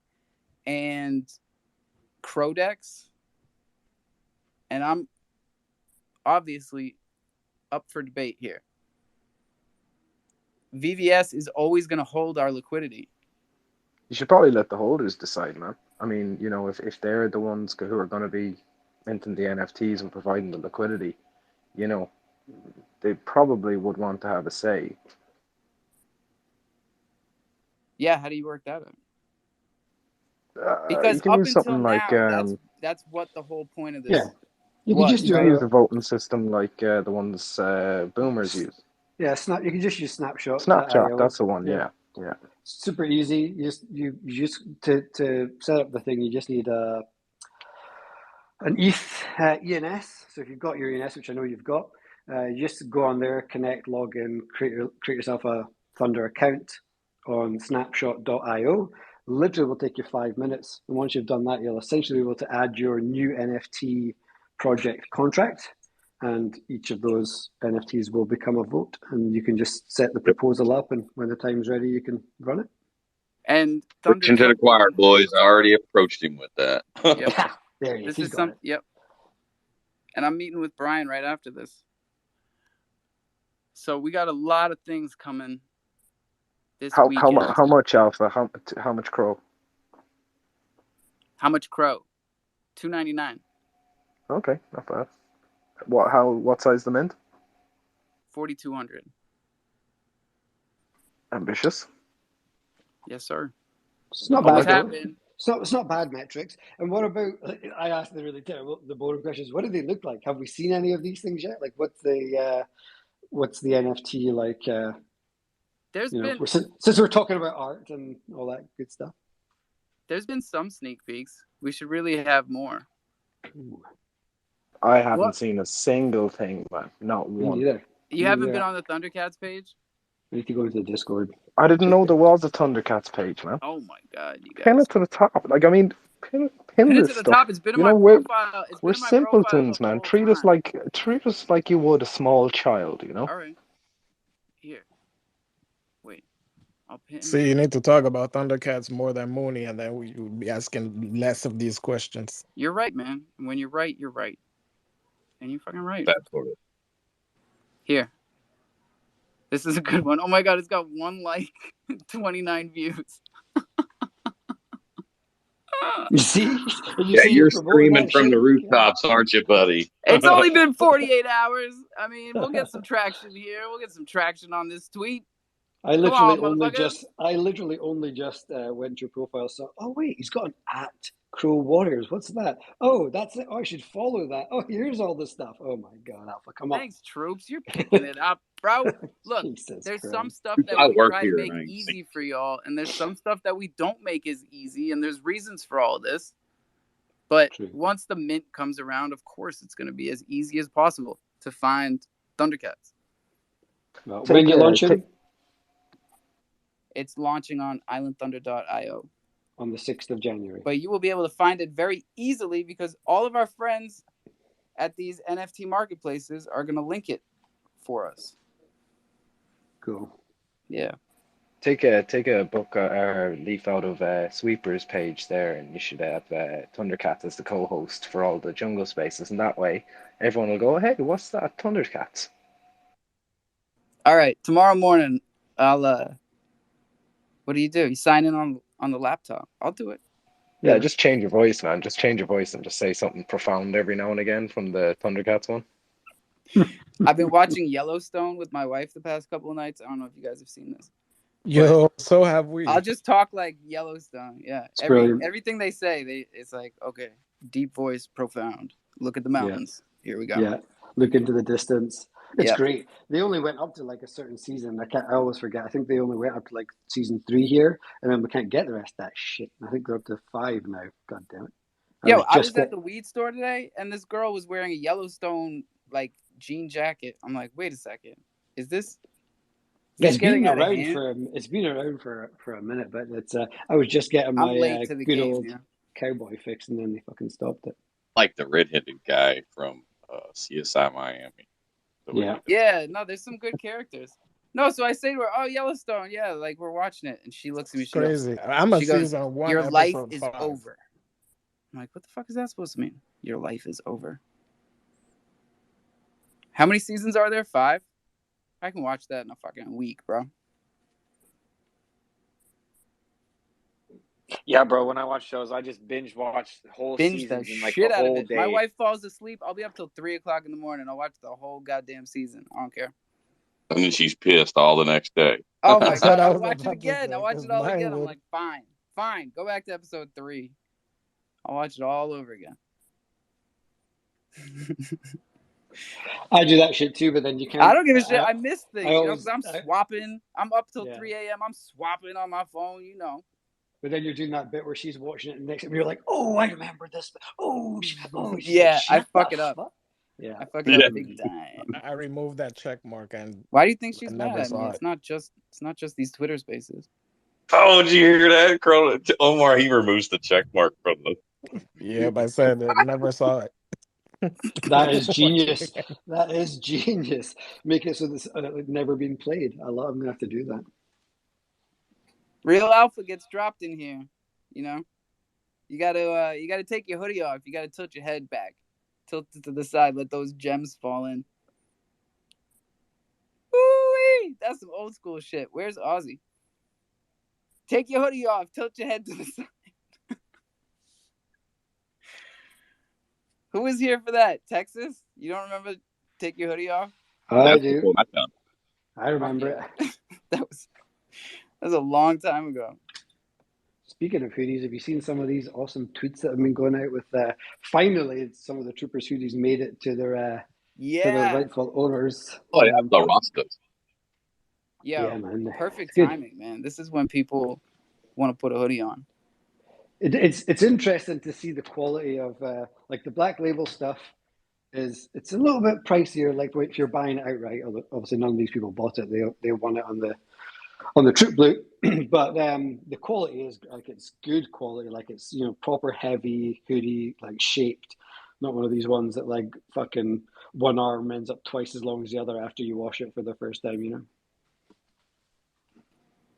and Crodex. And I'm obviously up for debate here. VVS is always going to hold our liquidity. You should probably let the holders decide, man. I mean, you know, if they're the ones who are going to be minting the NFTs and providing the liquidity, you know, they probably would want to have a say. Yeah, how do you work that out? You Because can up use until something like now, that's what the whole point of this Yeah. You was. can just you do can use a a voting system like the ones boomers use. yeah. You can just use Snapchat, snapshot.io. that's the one. Yeah. Super easy. You just to set up the thing. You just need an ETH ENS. So if you've got your ENS, which I know you've got, you just go on there, connect, log in, create yourself a Thunder account on snapshot.io. Literally will take you 5 minutes. And once you've done that, you'll essentially be able to add your new NFT project contract. And each of those NFTs will become a vote. And you can just set the proposal up. And when the time's ready, you can run it. And Thunder to the choir, boys. I already approached him with that. Yep. There he is. This is some. Yep. And I'm meeting with Brian right after this. So we got a lot of things coming this weekend. How much alpha? How much crow? How much crow? $2.99. Okay, not bad. What size the mint? 4,200. Ambitious. Yes, sir. It's not bad. It's not bad metrics. And what about? I asked the really terrible, the boring questions. What do they look like? Have we seen any of these things yet? Like, what's the NFT like? There's been since we're talking about art and all that good stuff. There's been some sneak peeks. We should really have more. Ooh. I haven't seen a single thing, man. Not one. Me neither. You haven't been on the Thundercats page? We need to go into the Discord. I didn't know there was a Thundercats page, man. Oh my god, you guys! Pin it to the top. Like, I mean, pin it this to the stuff. top. It's been in my profile. We're simpletons, man. Treat us like you would a small child, you know. All right. Here. Wait. I'll pin. See, you need to talk about Thundercats more than Mooney, and then we will be asking less of these questions. You're right, man. When you're right, you're right. And you're fucking right. That's sort of. Here. This is a good one. Oh my god, it's got 1 like, 29 views. You see? You're screaming from the rooftops, aren't you, buddy? It's only been 48 hours. I mean, we'll get some traction here. We'll get some traction on this tweet. I literally only just went to your profile. So, oh wait, he's got an @Crow Warriors. What's that? Oh, that's it. Oh, I should follow that. Oh, here's all the stuff. Oh my god, Alpha, come on. Thanks, troops. You're picking it up, bro. Look, there's some stuff that we try to make easy for y'all, and there's some stuff that we don't make as easy, and there's reasons for all of this. But once the mint comes around, of course, it's going to be as easy as possible to find Thundercats. Well, when you launch it? It's launching on islandthunder.io. On the 6th of January. But you will be able to find it very easily because all of our friends at these NFT marketplaces are going to link it for us. Cool. Yeah. Take a book or leaf out of Sweeper's page there, and you should have Thundercats as the co-host for all the jungle spaces, and that way everyone will go, hey, what's that? Thundercats. All right. Tomorrow morning, I'll... What do? You sign in on the laptop. I'll do it. Yeah, just change your voice, man. Just change your voice and just say something profound every now and again from the Thundercats one. I've been watching Yellowstone with my wife the past couple of nights. I don't know if you guys have seen this. Yo, so have we. I'll just talk like Yellowstone. Yeah. Everything they say, it's like, okay, deep voice, profound. Look at the mountains. Yeah. Here we go. Yeah. Look into the distance. It's great. They only went up to like a certain season. I always forget. I think they only went up to like season 3 here, and then we can't get the rest of that shit. I think they're up to 5 now. God damn it. I was at the weed store today, and this girl was wearing a Yellowstone like jean jacket. I'm like, wait a second, is this? It's been around for a minute, but it's. I was just getting my good old cowboy fix, and then they fucking stopped it. Like the redheaded guy from CSI Miami. Yeah. Yeah, no, there's some good characters. No, so I say to her, "Oh, Yellowstone, yeah, like we're watching it," and she looks at me. It's crazy. I'm a She goes, season 1, "Your life episode is 5. over." I'm like, "What the fuck is that supposed to mean? Your life is over?" How many seasons are there? 5? I can watch that in a fucking week, bro. Yeah, bro. When I watch shows, I just binge watch whole Binge the seasons in like a shit out of whole it. My day. wife falls asleep. I'll be up till 3:00 in the morning. I'll watch the whole goddamn season. I don't care. And then she's pissed all the next day. Oh my That's what god, I I was watch it about to again. I say, watch 'cause it all mine again. I'm would. like, fine. Go back to episode 3. I'll watch it all over again. I do that shit too, but then you can't. I don't give a shit. I miss things, I because I'm swapping. I'm up till Yeah. 3 a.m. I'm swapping on my phone, But then you're doing that bit where she's watching it, and next you're like, "Oh, I remember this. Oh, she's Yeah, like, I shut fuck the it up. fuck." Yeah. I fuck it up big time. I removed that check mark and Why do you think I she's never mad at me? saw It's it. not just these Twitter spaces. Oh, did you hear that, Crow? Omar, he removes the check mark from the. Yep, I said it. Never saw it. That is Watch it genius. again. That is genius. Make it so this never been played. I'm gonna have to do that. Real alpha gets dropped in here. You gotta take your hoodie off. You gotta tilt your head back, tilt it to the side, let those gems fall in. Ooh-wee! That's some old school shit. Where's Ozzy? Take your hoodie off. Tilt your head to the side. Who was here for that? Texas? You don't remember take your hoodie off? I do. before my time. I remember it. That was a long time ago. Speaking of hoodies, have you seen some of these awesome tweets that have been going out with? Finally, some of the troopers' hoodies made it to their rightful owners. Oh yeah, the Rastas. Yeah, man. Perfect Good. timing, man. This is when people want to put a hoodie on. It's interesting to see the quality of like the Black Label stuff. It's a little bit pricier, like if you're buying it outright. Obviously, none of these people bought it; they won it on the Troop Blue. But the quality is like it's good quality, like it's proper heavy hoodie, like shaped. Not one of these ones that like fucking one arm ends up twice as long as the other after you wash it for the first time.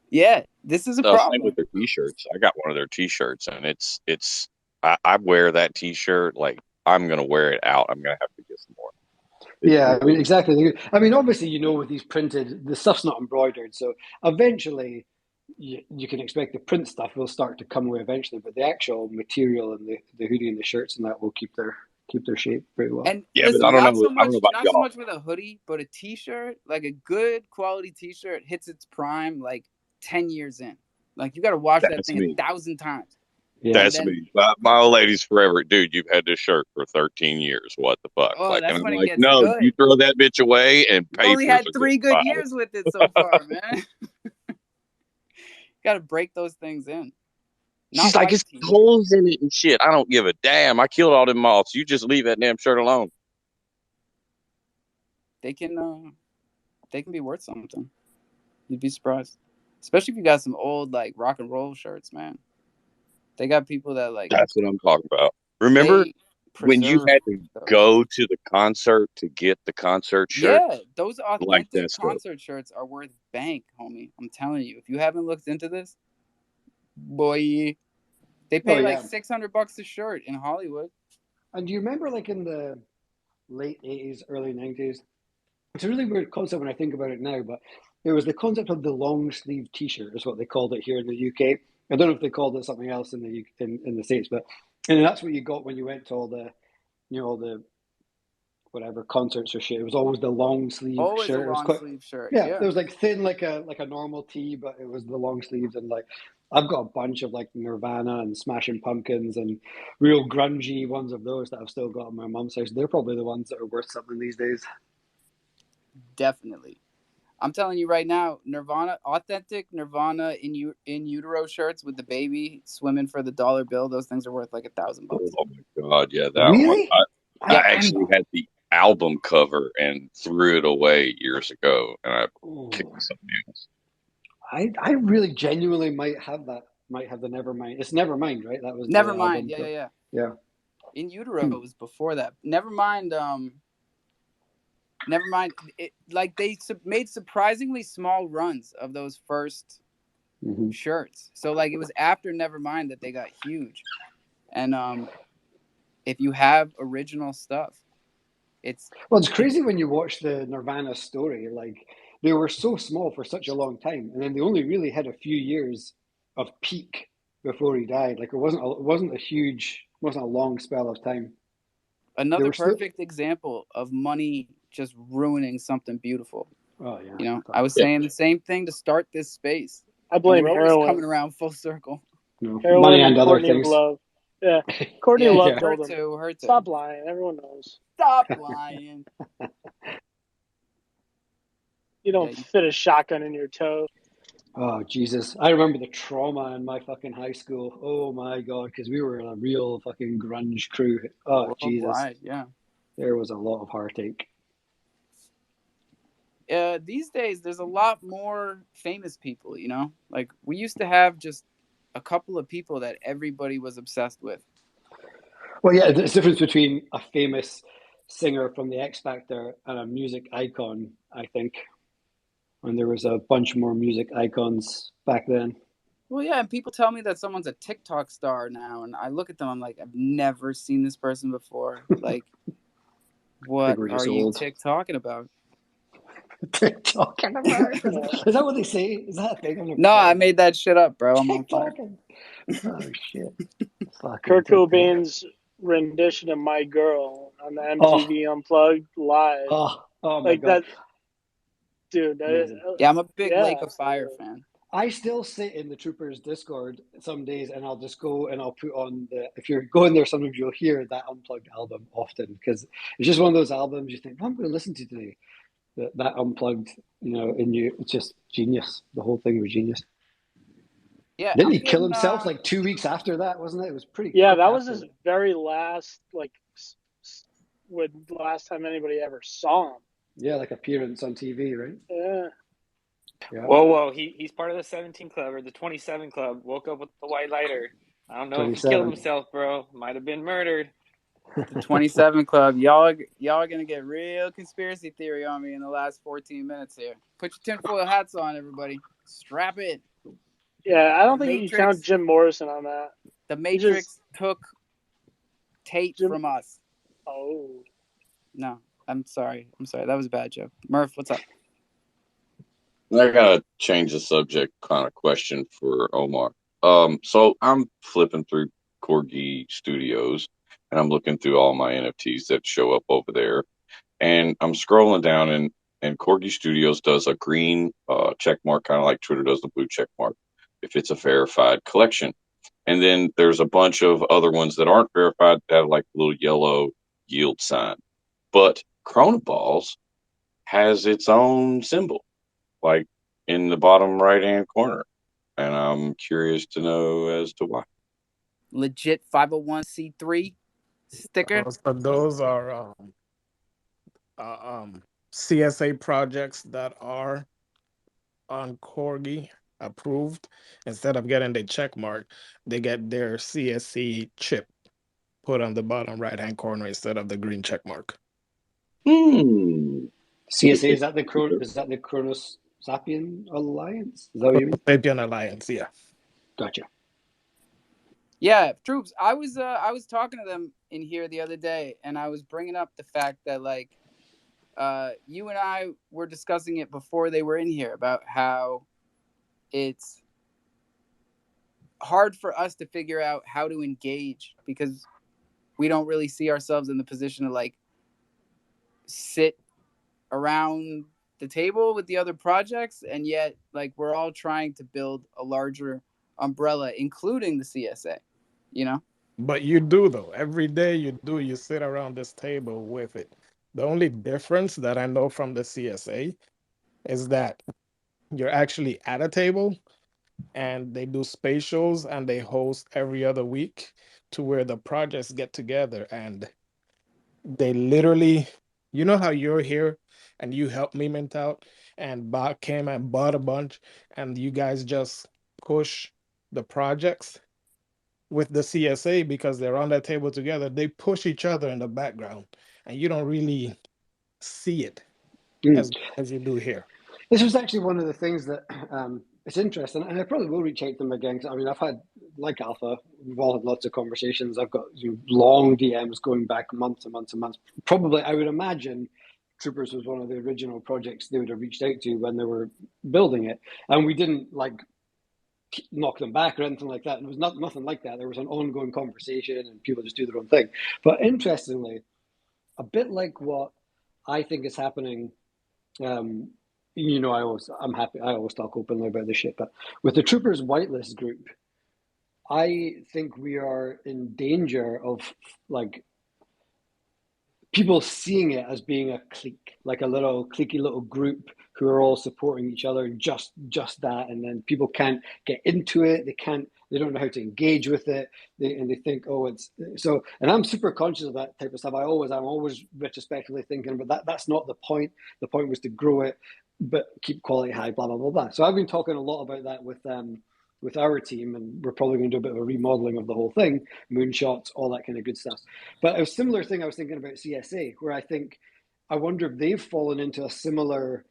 Yeah, this is a problem. Same with their t-shirts. I got one of their t-shirts, and it's I wear that t-shirt like I'm gonna wear it out. I'm gonna have to get some more. Yeah, I mean, exactly. I mean, obviously, with these printed, the stuff's not embroidered, so eventually you can expect the print stuff will start to come away eventually, but the actual material and the hoodie and the shirts and that will keep their shape pretty well. And yeah, listen, but I don't know not about so y'all. much with a hoodie, but a t-shirt, like a good quality t-shirt hits its prime like 10 years in. Like you got to wash that That's thing me. 1,000 times. Yeah. That's me. My old lady's forever, dude. You've had this shirt for 13 years. What the fuck? Oh, Like, that's and I'm when it like, gets no, good. you throw that bitch away, and You've only papers had are 3 good good years with it so far, man. Got to break those things in. She's like, it's holes in it and shit. I don't give a damn. I killed all them moths. You just leave that damn shirt alone. They can be worth something. You'd be surprised, especially if you got some old like rock and roll shirts, man. They got people that like. That's what I'm talking about. Remember when you had to go to the concert to get the concert shirt? Yeah, those authentic concert shirts are worth bank, homie. I'm telling you. If you haven't looked into this, boy, they pay like $600 a shirt in Hollywood. And do you remember, like in the late 80s, early 90s? It's a really weird concept when I think about it now, but there was the concept of the long sleeve T-shirt, is what they called it here in the UK. I don't know if they called it something else in the States, but and that's what you got when you went to all the, all the whatever concerts or shit. It was always the long sleeve shirt. Always a long sleeve shirt. Yeah, it was like thin, like a normal tee, but it was the long sleeves. And like I've got a bunch of like Nirvana and Smashing Pumpkins and real grungy ones of those that I've still got in my mum's house. They're probably the ones that are worth something these days. Definitely. I'm telling you right now, authentic Nirvana in utero shirts with the baby swimming for the dollar bill. Those things are worth like $1,000. Oh my god, yeah, that one. I actually had the album cover and threw it away years ago, and I kicked something else. I really genuinely might have that. Might have the Nevermind. It's Nevermind, right? That was Nevermind. Yeah. Yeah. In utero was before that. Nevermind. never mind. Like they made surprisingly small runs of those first shirts. So like it was after Nevermind that they got huge. And if you have original stuff, it's crazy when you watch the Nirvana story. Like they were so small for such a long time, and then they only really had a few years of peak before he died. Like it wasn't a long spell of time. Another perfect example of money just ruining something beautiful. Oh yeah. You know, I was saying the same thing to start this space. I blame we're always heroin. coming around full circle. No. Heroin Money and and other Courtney things. Love. Yeah, Courtney Love her killed him. too. Stop lying. Everyone knows. Stop lying. You don't fit a shotgun in your toe. Oh Jesus! I remember the trauma in my fucking high school. Oh my god, because we were a real fucking grunge crew. Oh Jesus! Worldwide, yeah. There was a lot of heartache. These days, there's a lot more famous people. You know, like we used to have just a couple of people that everybody was obsessed with. Well, yeah, there's a difference between a famous singer from the X Factor and a music icon, I think. And there was a bunch more music icons back then. Well, yeah, and people tell me that someone's a TikTok star now, and I look at them, I'm like, I've never seen this person before. Like, what are you TikToking about? TikToking about? Is that what they say? Is that a thing? No, I made that shit up, bro. I'm on fire. Oh shit! Kurt Cobain's rendition of "My Girl" on the MTV Unplugged live. Oh my like god, that, dude! Yeah, I'm a big Lake of Fire fan. I still sit in the Troopers Discord some days, and I'll just go and I'll put on if you're going there, sometimes you'll hear that Unplugged album often because it's just one of those albums you think, what am I going to listen to today? That Unplugged, it's just genius. The whole thing was genius. Yeah, didn't he kill himself like 2 weeks after that? Wasn't it? It was pretty. Yeah, that was his very last last time anybody ever saw him. Yeah, like appearance on TV, right? Yeah. Whoa! He's part of the 17 Club or the 27 Club. Woke up with the white lighter. I don't know if he killed himself, bro. Might have been murdered. The 27 Club. Y'all are gonna get real conspiracy theory on me in the last 14 minutes here. Put your tinfoil hats on, everybody. Strap it. Yeah, I don't think you can count Jim Morrison on that. The Matrix took Tate from us. Oh. No, I'm sorry. That was a bad joke. Murph, what's up? I gotta change the subject kind of question for Omar. So I'm flipping through Corgi Studios and I'm looking through all my NFTs that show up over there. And I'm scrolling down and Corgi Studios does a green check mark, kind of like Twitter does the blue check mark, if it's a verified collection. And then there's a bunch of other ones that aren't verified that have like a little yellow yield sign. But Chronoballs has its own symbol, like in the bottom right-hand corner. And I'm curious to know as to why. Legit 501c3 sticker? Those are CSA projects that are on Corgi approved. Instead of getting the check mark, they get their CSC chip put on the bottom right-hand corner instead of the green check mark. CSA, is that the Chronos Sapien Alliance? Is that what you mean? Sapien Alliance, yeah. Gotcha. Yeah, Troops. I was talking to them in here the other day, and I was bringing up the fact that like, you and I were discussing it before they were in here about how it's hard for us to figure out how to engage because we don't really see ourselves in the position to like sit around the table with the other projects, and yet like we're all trying to build a larger umbrella, including the CSA, you know? But you do though. Every day you sit around this table with it. The only difference that I know from the CSA is that you're actually at a table and they do spatials and they host every other week to where the projects get together and they literally, you know how you're here and you helped me mint out and Bach came and bought a bunch and you guys just push the projects with the CSA because they're on that table together. They push each other in the background and you don't really see it. as you do here. This was actually one of the things that it's interesting, and I probably will reach out to them again. Cause, I mean, I've had, like Alpha, we've all had lots of conversations. I've got long DMs going back months and months and months. Probably, I would imagine Troopers was one of the original projects they would have reached out to when they were building it. And we didn't like knock them back or anything like that. It was nothing like that. There was an ongoing conversation and people just do their own thing. But interestingly, a bit like what I think is happening, I'm happy. I always talk openly about this shit, but with the Troopers whitelist group, I think we are in danger of like people seeing it as being a clique, like a little cliquey little group who are all supporting each other, and just that, and then people can't get into it. They don't know how to engage with it. They think, oh, it's so. And I'm super conscious of that type of stuff. I'm always retrospectively thinking, but that's not the point. The point was to grow it, but keep quality high. Blah blah blah blah. So I've been talking a lot about that with our team, and we're probably going to do a bit of a remodeling of the whole thing, moonshots, all that kind of good stuff. But a similar thing I was thinking about CSA, where I wonder if they've fallen into a similar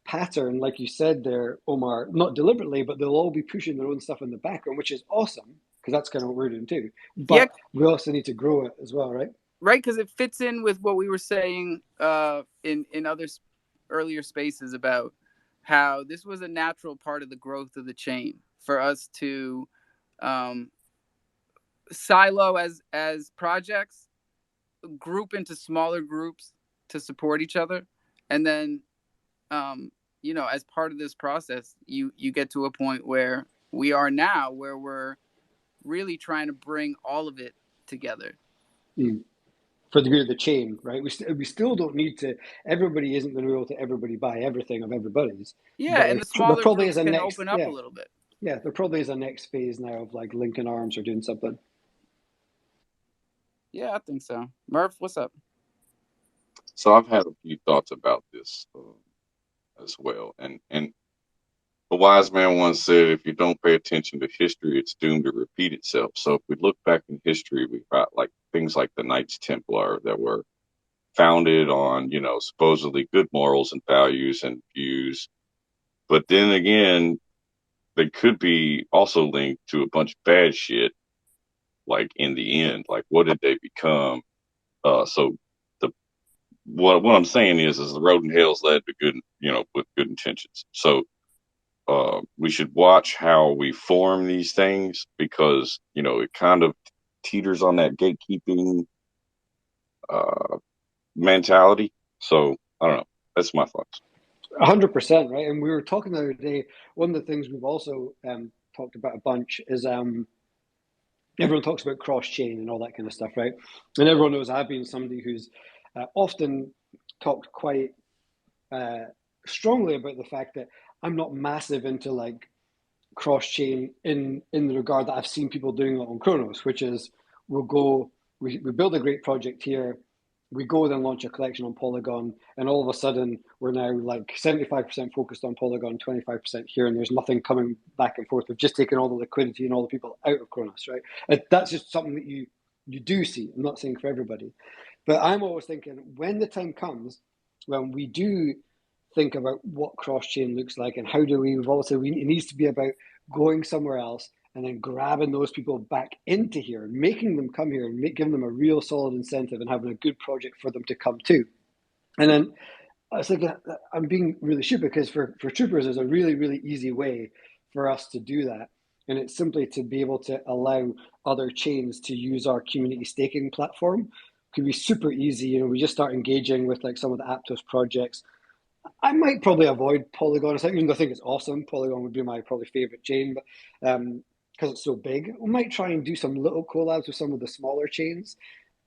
pattern, like you said there, Omar, not deliberately, but they'll all be pushing their own stuff in the background, which is awesome, because that's kind of what we're doing too. But we also need to grow it as well, right? Right, because it fits in with what we were saying in other earlier spaces about how this was a natural part of the growth of the chain for us to silo as projects, group into smaller groups to support each other, and then as part of this process, you get to a point where we are now, where we're really trying to bring all of it together. For the good of the chain, right? We still don't need to. Everybody isn't going to be able to everybody buy everything of everybody's. Yeah, and the smaller groups can open up a little bit. Yeah, there probably is a next phase now of like linking arms or doing something. Yeah, I think so. Murph, what's up? So I've had a few thoughts about this as well, and a wise man once said, if you don't pay attention to history, it's doomed to repeat itself. So if we look back in history, we've got like things like the Knights Templar that were founded on, supposedly good morals and values and views. But then again, they could be also linked to a bunch of bad shit. Like in the end, like what did they become? What I'm saying is the road in hell's led to good, with good intentions. So we should watch how we form these things, because it kind of teeters on that gatekeeping mentality. So I don't know. That's my thoughts. 100%, right? And we were talking the other day. One of the things we've also talked about a bunch is everyone talks about cross chain and all that kind of stuff, right? And everyone knows I've been somebody who's often talked quite strongly about the fact that I'm not massive into like cross chain in the regard that I've seen people doing it on Chronos, which is we build a great project here, we go then launch a collection on Polygon, and all of a sudden we're now like 75% focused on Polygon, 25% here, and there's nothing coming back and forth. We've just taken all the liquidity and all the people out of Chronos, right? That's just something that you do see. I'm not saying for everybody, but I'm always thinking when the time comes when we do think about what cross-chain looks like and how do we've always said it needs to be about going somewhere else and then grabbing those people back into here and making them come here and giving them a real solid incentive and having a good project for them to come to. And then I was thinking, I'm being really stupid because for Troopers, there's a really, really easy way for us to do that. And it's simply to be able to allow other chains to use our community staking platform. It could be super easy. We just start engaging with like some of the Aptos projects. I might probably avoid Polygon, even though I think it's awesome. Polygon would be my probably favorite chain, but because it's so big, we might try and do some little collabs with some of the smaller chains,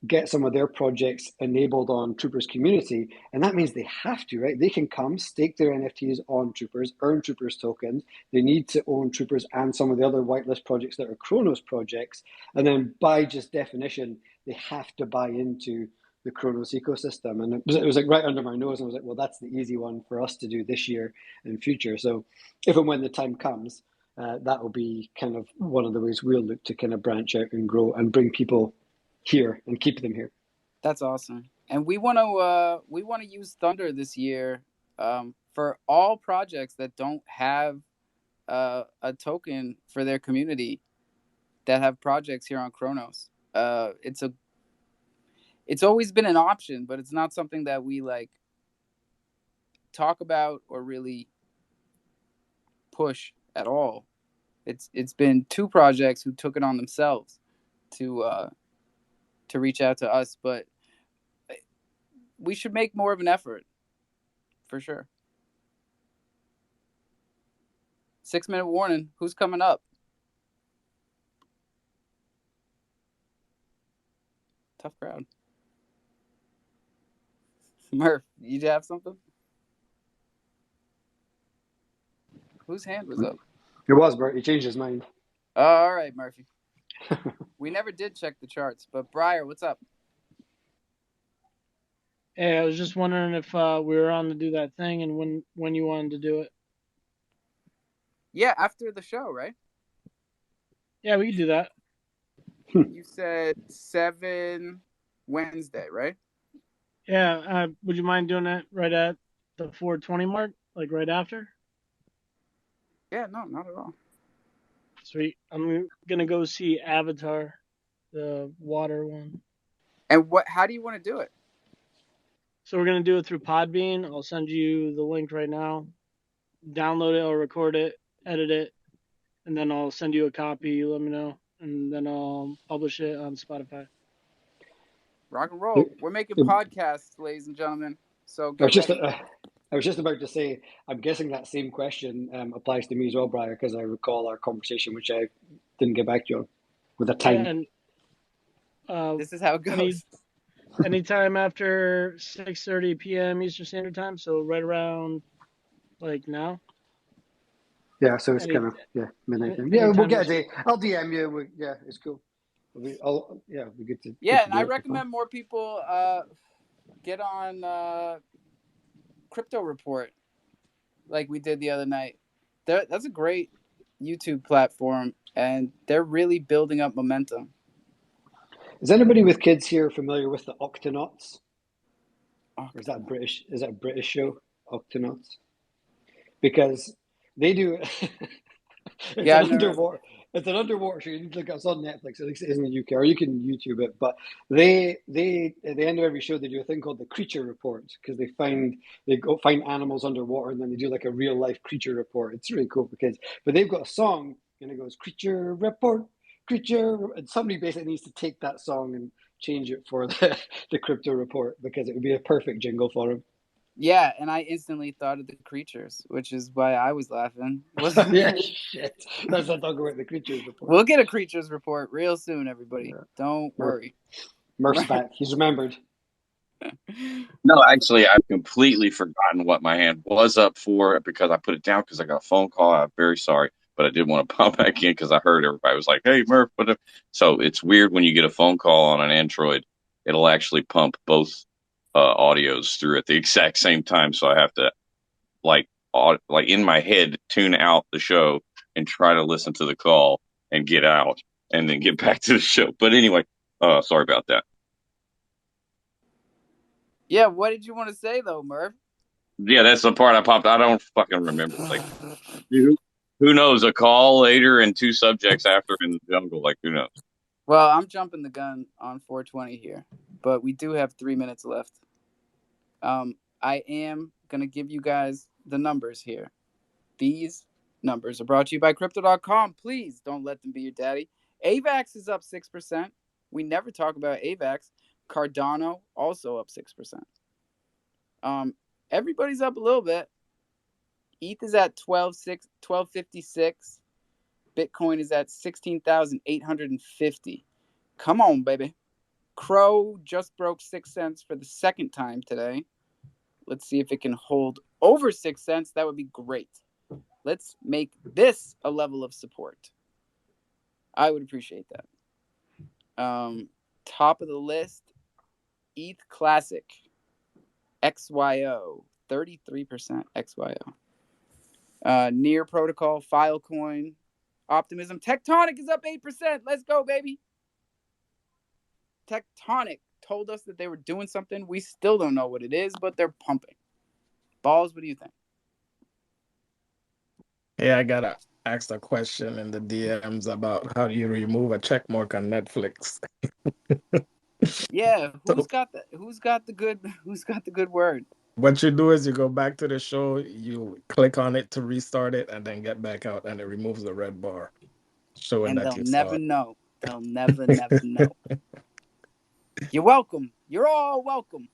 get some of their projects enabled on Troopers community, and that means they have to, right? They can come, stake their NFTs on Troopers, earn Troopers tokens. They need to own Troopers and some of the other whitelist projects that are Chronos projects, and then by just definition, they have to buy into the Chronos ecosystem. And it was like right under my nose, and I was like, well, that's the easy one for us to do this year and future. So if and when the time comes, that will be kind of one of the ways we'll look to kind of branch out and grow and bring people here and keep them here. That's awesome. And we want to use Thunder this year for all projects that don't have a token for their community that have projects here on Kronos. It's always been an option, but it's not something that we like talk about or really push at all. It's been 2 projects who took it on themselves to reach out to us, but we should make more of an effort for sure. 6-minute warning. Who's coming up? Tough crowd. Murph, you have something? Whose hand was up? It was, Bert. He changed his mind. All right, Murphy. We never did check the charts, but Briar, what's up? Hey, I was just wondering if we were on to do that thing and when you wanted to do it. Yeah, after the show, right? Yeah, we could do that. You said 7 Wednesday, right? Yeah, would you mind doing it right at the 4:20 mark, like right after? Yeah, no, not at all. Sweet. I'm gonna go see Avatar, the water one. And how do you want to do it? So we're gonna do it through Podbean. I'll send you the link right now. Download it or record it, edit it, and then I'll send you a copy. You let me know, and then I'll publish it on Spotify. Rock and roll. We're making podcasts, ladies and gentlemen. So I get was just about to say, I'm guessing that same question applies to me as well, Briar, because I recall our conversation, which I didn't get back to you on, with a time. Yeah, and, this is how it goes. Anytime after 6:30 p.m. Eastern Standard Time, so right around like now. Yeah, so it's kind of midnight time. Yeah, we'll get a day. I'll DM you. Yeah, it's cool. We get to. Yeah, and I recommend more people get on Crypto Report, like we did the other night. That's a great YouTube platform, and they're really building up momentum. Is anybody with kids here familiar with the Octonauts? Or is that British? Is that a British show, Octonauts? Because they do. It's an underwater show. You need to look at it. It's on Netflix. At least it is in the UK, or you can YouTube it. But they at the end of every show they do a thing called the Creature Report, because they go find animals underwater and then they do like a real life creature report. It's really cool but they've got a song and it goes Creature Report, Creature, and somebody basically needs to take that song and change it for the Crypto Report, because it would be a perfect jingle for them. Yeah, and I instantly thought of the creatures, which is why I was laughing. Yeah, shit. Let's not talk about the Creatures Report. We'll get a Creatures Report real soon, everybody. Yeah. Don't worry. Murph's back. He's remembered. No, actually, I've completely forgotten what my hand was up for because I put it down because I got a phone call. I'm very sorry, but I did want to pop back in because I heard everybody was like, "Hey, Murph." So it's weird when you get a phone call on an Android. It'll actually pump both audios through at the exact same time. So I have to like in my head tune out the show and try to listen to the call and get out and then get back to the show. But anyway, sorry about that. Yeah, what did you want to say though, Murph? Yeah, that's the part I popped. I don't fucking remember. Like, who knows? A call later and 2 subjects after in the jungle. Like, who knows? Well, I'm jumping the gun on 420 here, but we do have 3 minutes left. I am going to give you guys the numbers here. These numbers are brought to you by Crypto.com. Please don't let them be your daddy. AVAX is up 6%. We never talk about AVAX. Cardano also up 6%. Everybody's up a little bit. ETH is at 1256. Bitcoin is at 16,850. Come on, baby. Crow just broke 6 cents for the second time today. Let's see if it can hold over 6 cents. That would be great. Let's make this a level of support. I would appreciate that. Top of the list, ETH Classic. XYO. 33% XYO. Near Protocol, Filecoin, Optimism. Tectonic is up 8%. Let's go, baby. Tectonic told us that they were doing something. We still don't know what it is, but they're pumping. Balls, what do you think? Yeah, I gotta ask a question in the DMs about how do you remove a check mark on Netflix. Yeah, who's So got the good word? what you do is you go back to the show, you click on it to restart it, and then get back out, and it removes the red bar, showing And that they'll you saw never know. They'll never know. You're welcome. You're all welcome.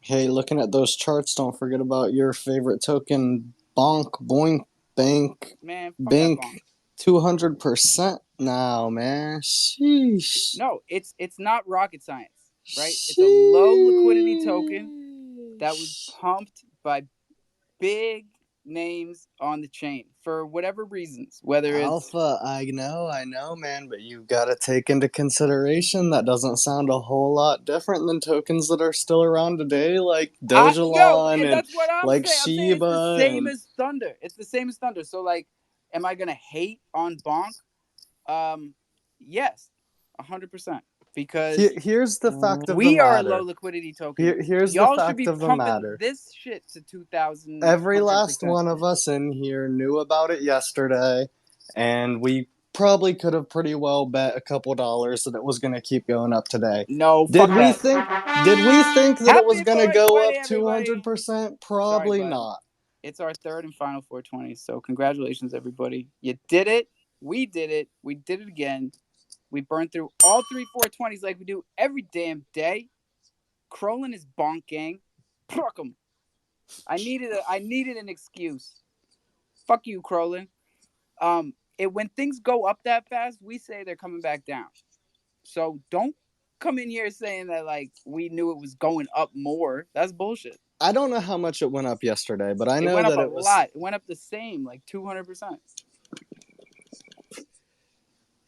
Hey, looking at those charts, don't forget about your favorite token, Bonk, Boink, Bank, Man, fuck that Bink, bonk. 200% now, man. Sheesh. No, it's not rocket science, right? It's a low liquidity token that was pumped by big names on the chain for whatever reasons, whether it's Alpha, I know, man, but you've got to take into consideration that doesn't sound a whole lot different than tokens that are still around today, like Dogelon and that's what I'm like saying. I'm saying it's the Shiba same and as Thunder. It's the same as Thunder. So like, am I gonna hate on Bonk? Yes, 100%. Because here's the fact of the we are a low matter. liquidity token. Here's the Y'all should fact be of the pumping matter. this shit to 2,000. Every last one of us in here knew about it yesterday, and we probably could have pretty well bet a couple dollars that it was going to keep going up today. No, did fuck we that. think that it was going to go up everybody. 200%? Probably Sorry, not. It's our third and final 420. So congratulations, everybody. You did it. We did it. We did it again. We burned through all three 420s like we do every damn day. Crolin is bonk gang. Fuck him. I needed an excuse. Fuck you, Crolin. When things go up that fast, we say they're coming back down. So don't come in here saying that like we knew it was going up more. That's bullshit. I don't know how much it went up yesterday, but I know went that up it was a lot. It went up the same, like 200%.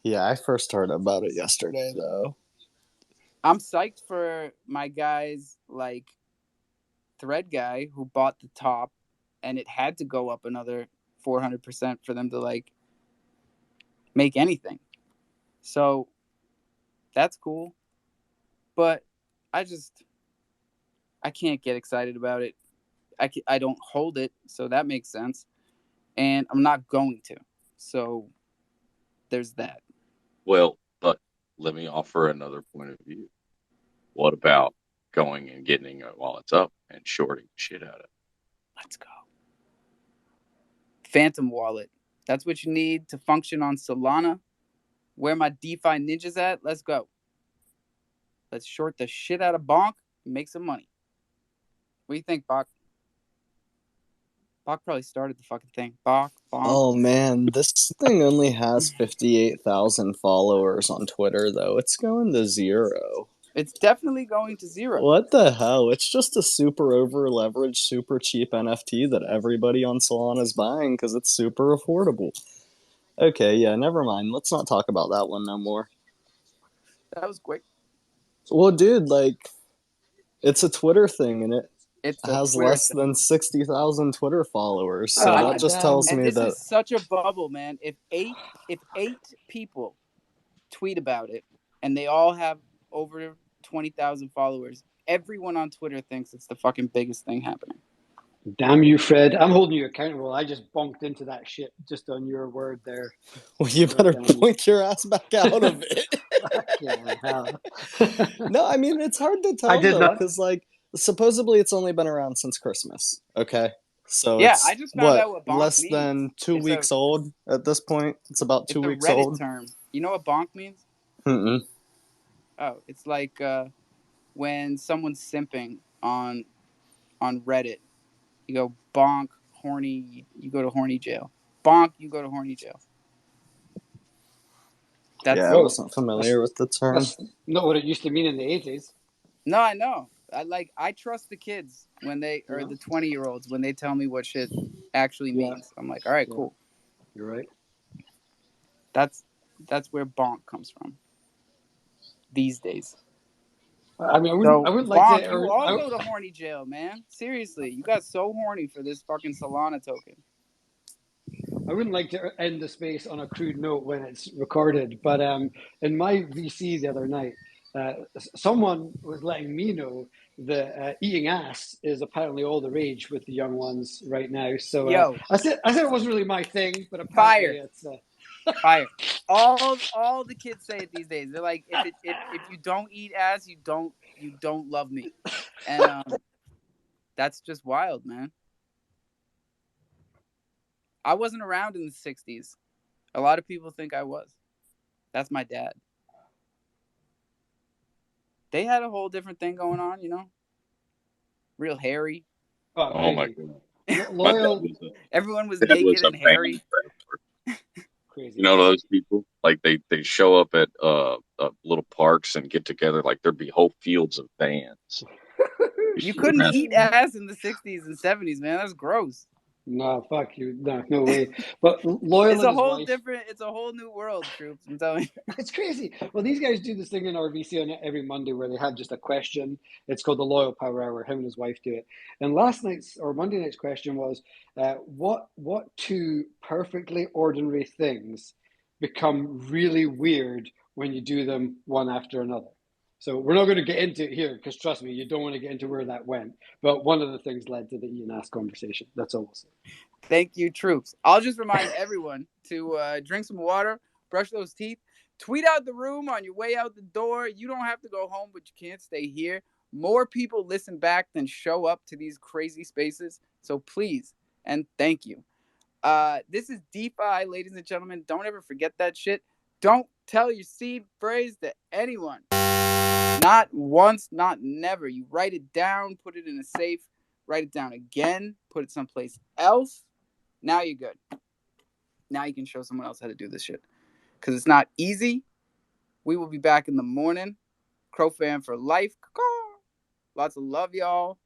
Yeah, I first heard about it yesterday though. I'm psyched for my guys like Thread Guy who bought the top, and it had to go up another 400% for them to like make anything. So that's cool, but I can't get excited about it. I don't hold it, so that makes sense, and I'm not going to. So there's that. Well, but let me offer another point of view. What about going and getting it while it's up and shorting shit out of it? Let's go. Phantom wallet. That's what you need to function on Solana. Where my DeFi ninjas at? Let's go. Let's short the shit out of Bonk and make some money. What do you think, Bach? Bach probably started the fucking thing. Bach, Bonk. Oh man, this thing only has 58,000 followers on Twitter though. It's going to 0. It's definitely going to 0. What the hell? It's just a super over leveraged, super cheap NFT that everybody on Solana is buying because it's super affordable. Okay, yeah, never mind. Let's not talk about that one no more. That was quick. Well, dude, like, it's a Twitter thing and it has Twitter less thing. than 60,000 Twitter followers. So that just tells me this that is such a bubble, man. If eight people tweet about it and they all have over 20,000 followers, everyone on Twitter thinks it's the fucking biggest thing happening. Damn you, Fred. I'm holding you accountable. I just bonked into that shit just on your word there. Well, you better point your ass back out of it. Yeah, hell. No, I mean, it's hard to tell, though, because, like, supposedly it's only been around since Christmas, okay? So yeah, it's, I just found out what bonk less means. than 2 weeks old at this point? It's about 2 weeks Reddit old? term. You know what bonk means? Mm-mm. Oh, it's like when someone's simping on Reddit. You go bonk, horny, you go to horny jail. Bonk, you go to horny jail. I wasn't familiar with the term. That's not what it used to mean in the 80s. No, I know. I trust the kids when they or the 20-year-olds when they tell me what shit actually means. I'm like, all right, cool. You're right. That's where bonk comes from these days. I mean, I wouldn't like bonk, to. you all go to horny jail, man. Seriously, you got so horny for this fucking Solana token. I wouldn't like to end the space on a crude note when it's recorded, but in my VC the other night, someone was letting me know that eating ass is apparently all the rage with the young ones right now. So Yo, I said it wasn't really my thing, but fire, apparently it's. fire. All the kids say it these days. They're like, if you don't eat ass, you don't love me, and that's just wild, man. I wasn't around in the '60s. A lot of people think I was. That's my dad. They had a whole different thing going on, you know. Real hairy. Oh my Crazy. god. My Loyal. Everyone was dad naked was a and hairy. band. Crazy. You know those people? Like they show up at little parks and get together. Like there'd be whole fields of bands. You Before couldn't that. eat ass in the '60s and '70s, man. That's gross. No, fuck you. No way. But Loyal It's and a his whole wife. different. It's a whole new world, troops. I'm telling you. It's crazy. Well, these guys do this thing in RVC on every Monday where they have just a question. It's called the Loyal Power Hour. Him and his wife do it. And last night's or Monday night's question was, what two perfectly ordinary things become really weird when you do them one after another? So we're not going to get into it here because trust me, you don't want to get into where that went. But one of the things led to the eat and ask conversation. That's all we'll say. Thank you, troops. I'll just remind everyone to drink some water, brush those teeth, tweet out the room on your way out the door. You don't have to go home, but you can't stay here. More people listen back than show up to these crazy spaces. So please and thank you. This is DeFi, ladies and gentlemen. Don't ever forget that shit. Don't tell your seed phrase to anyone. Not once, not never. You write it down, put it in a safe, write it down again, put it someplace else. Now you're good. Now you can show someone else how to do this shit. Because it's not easy. We will be back in the morning. Crofam for life. Lots of love, y'all.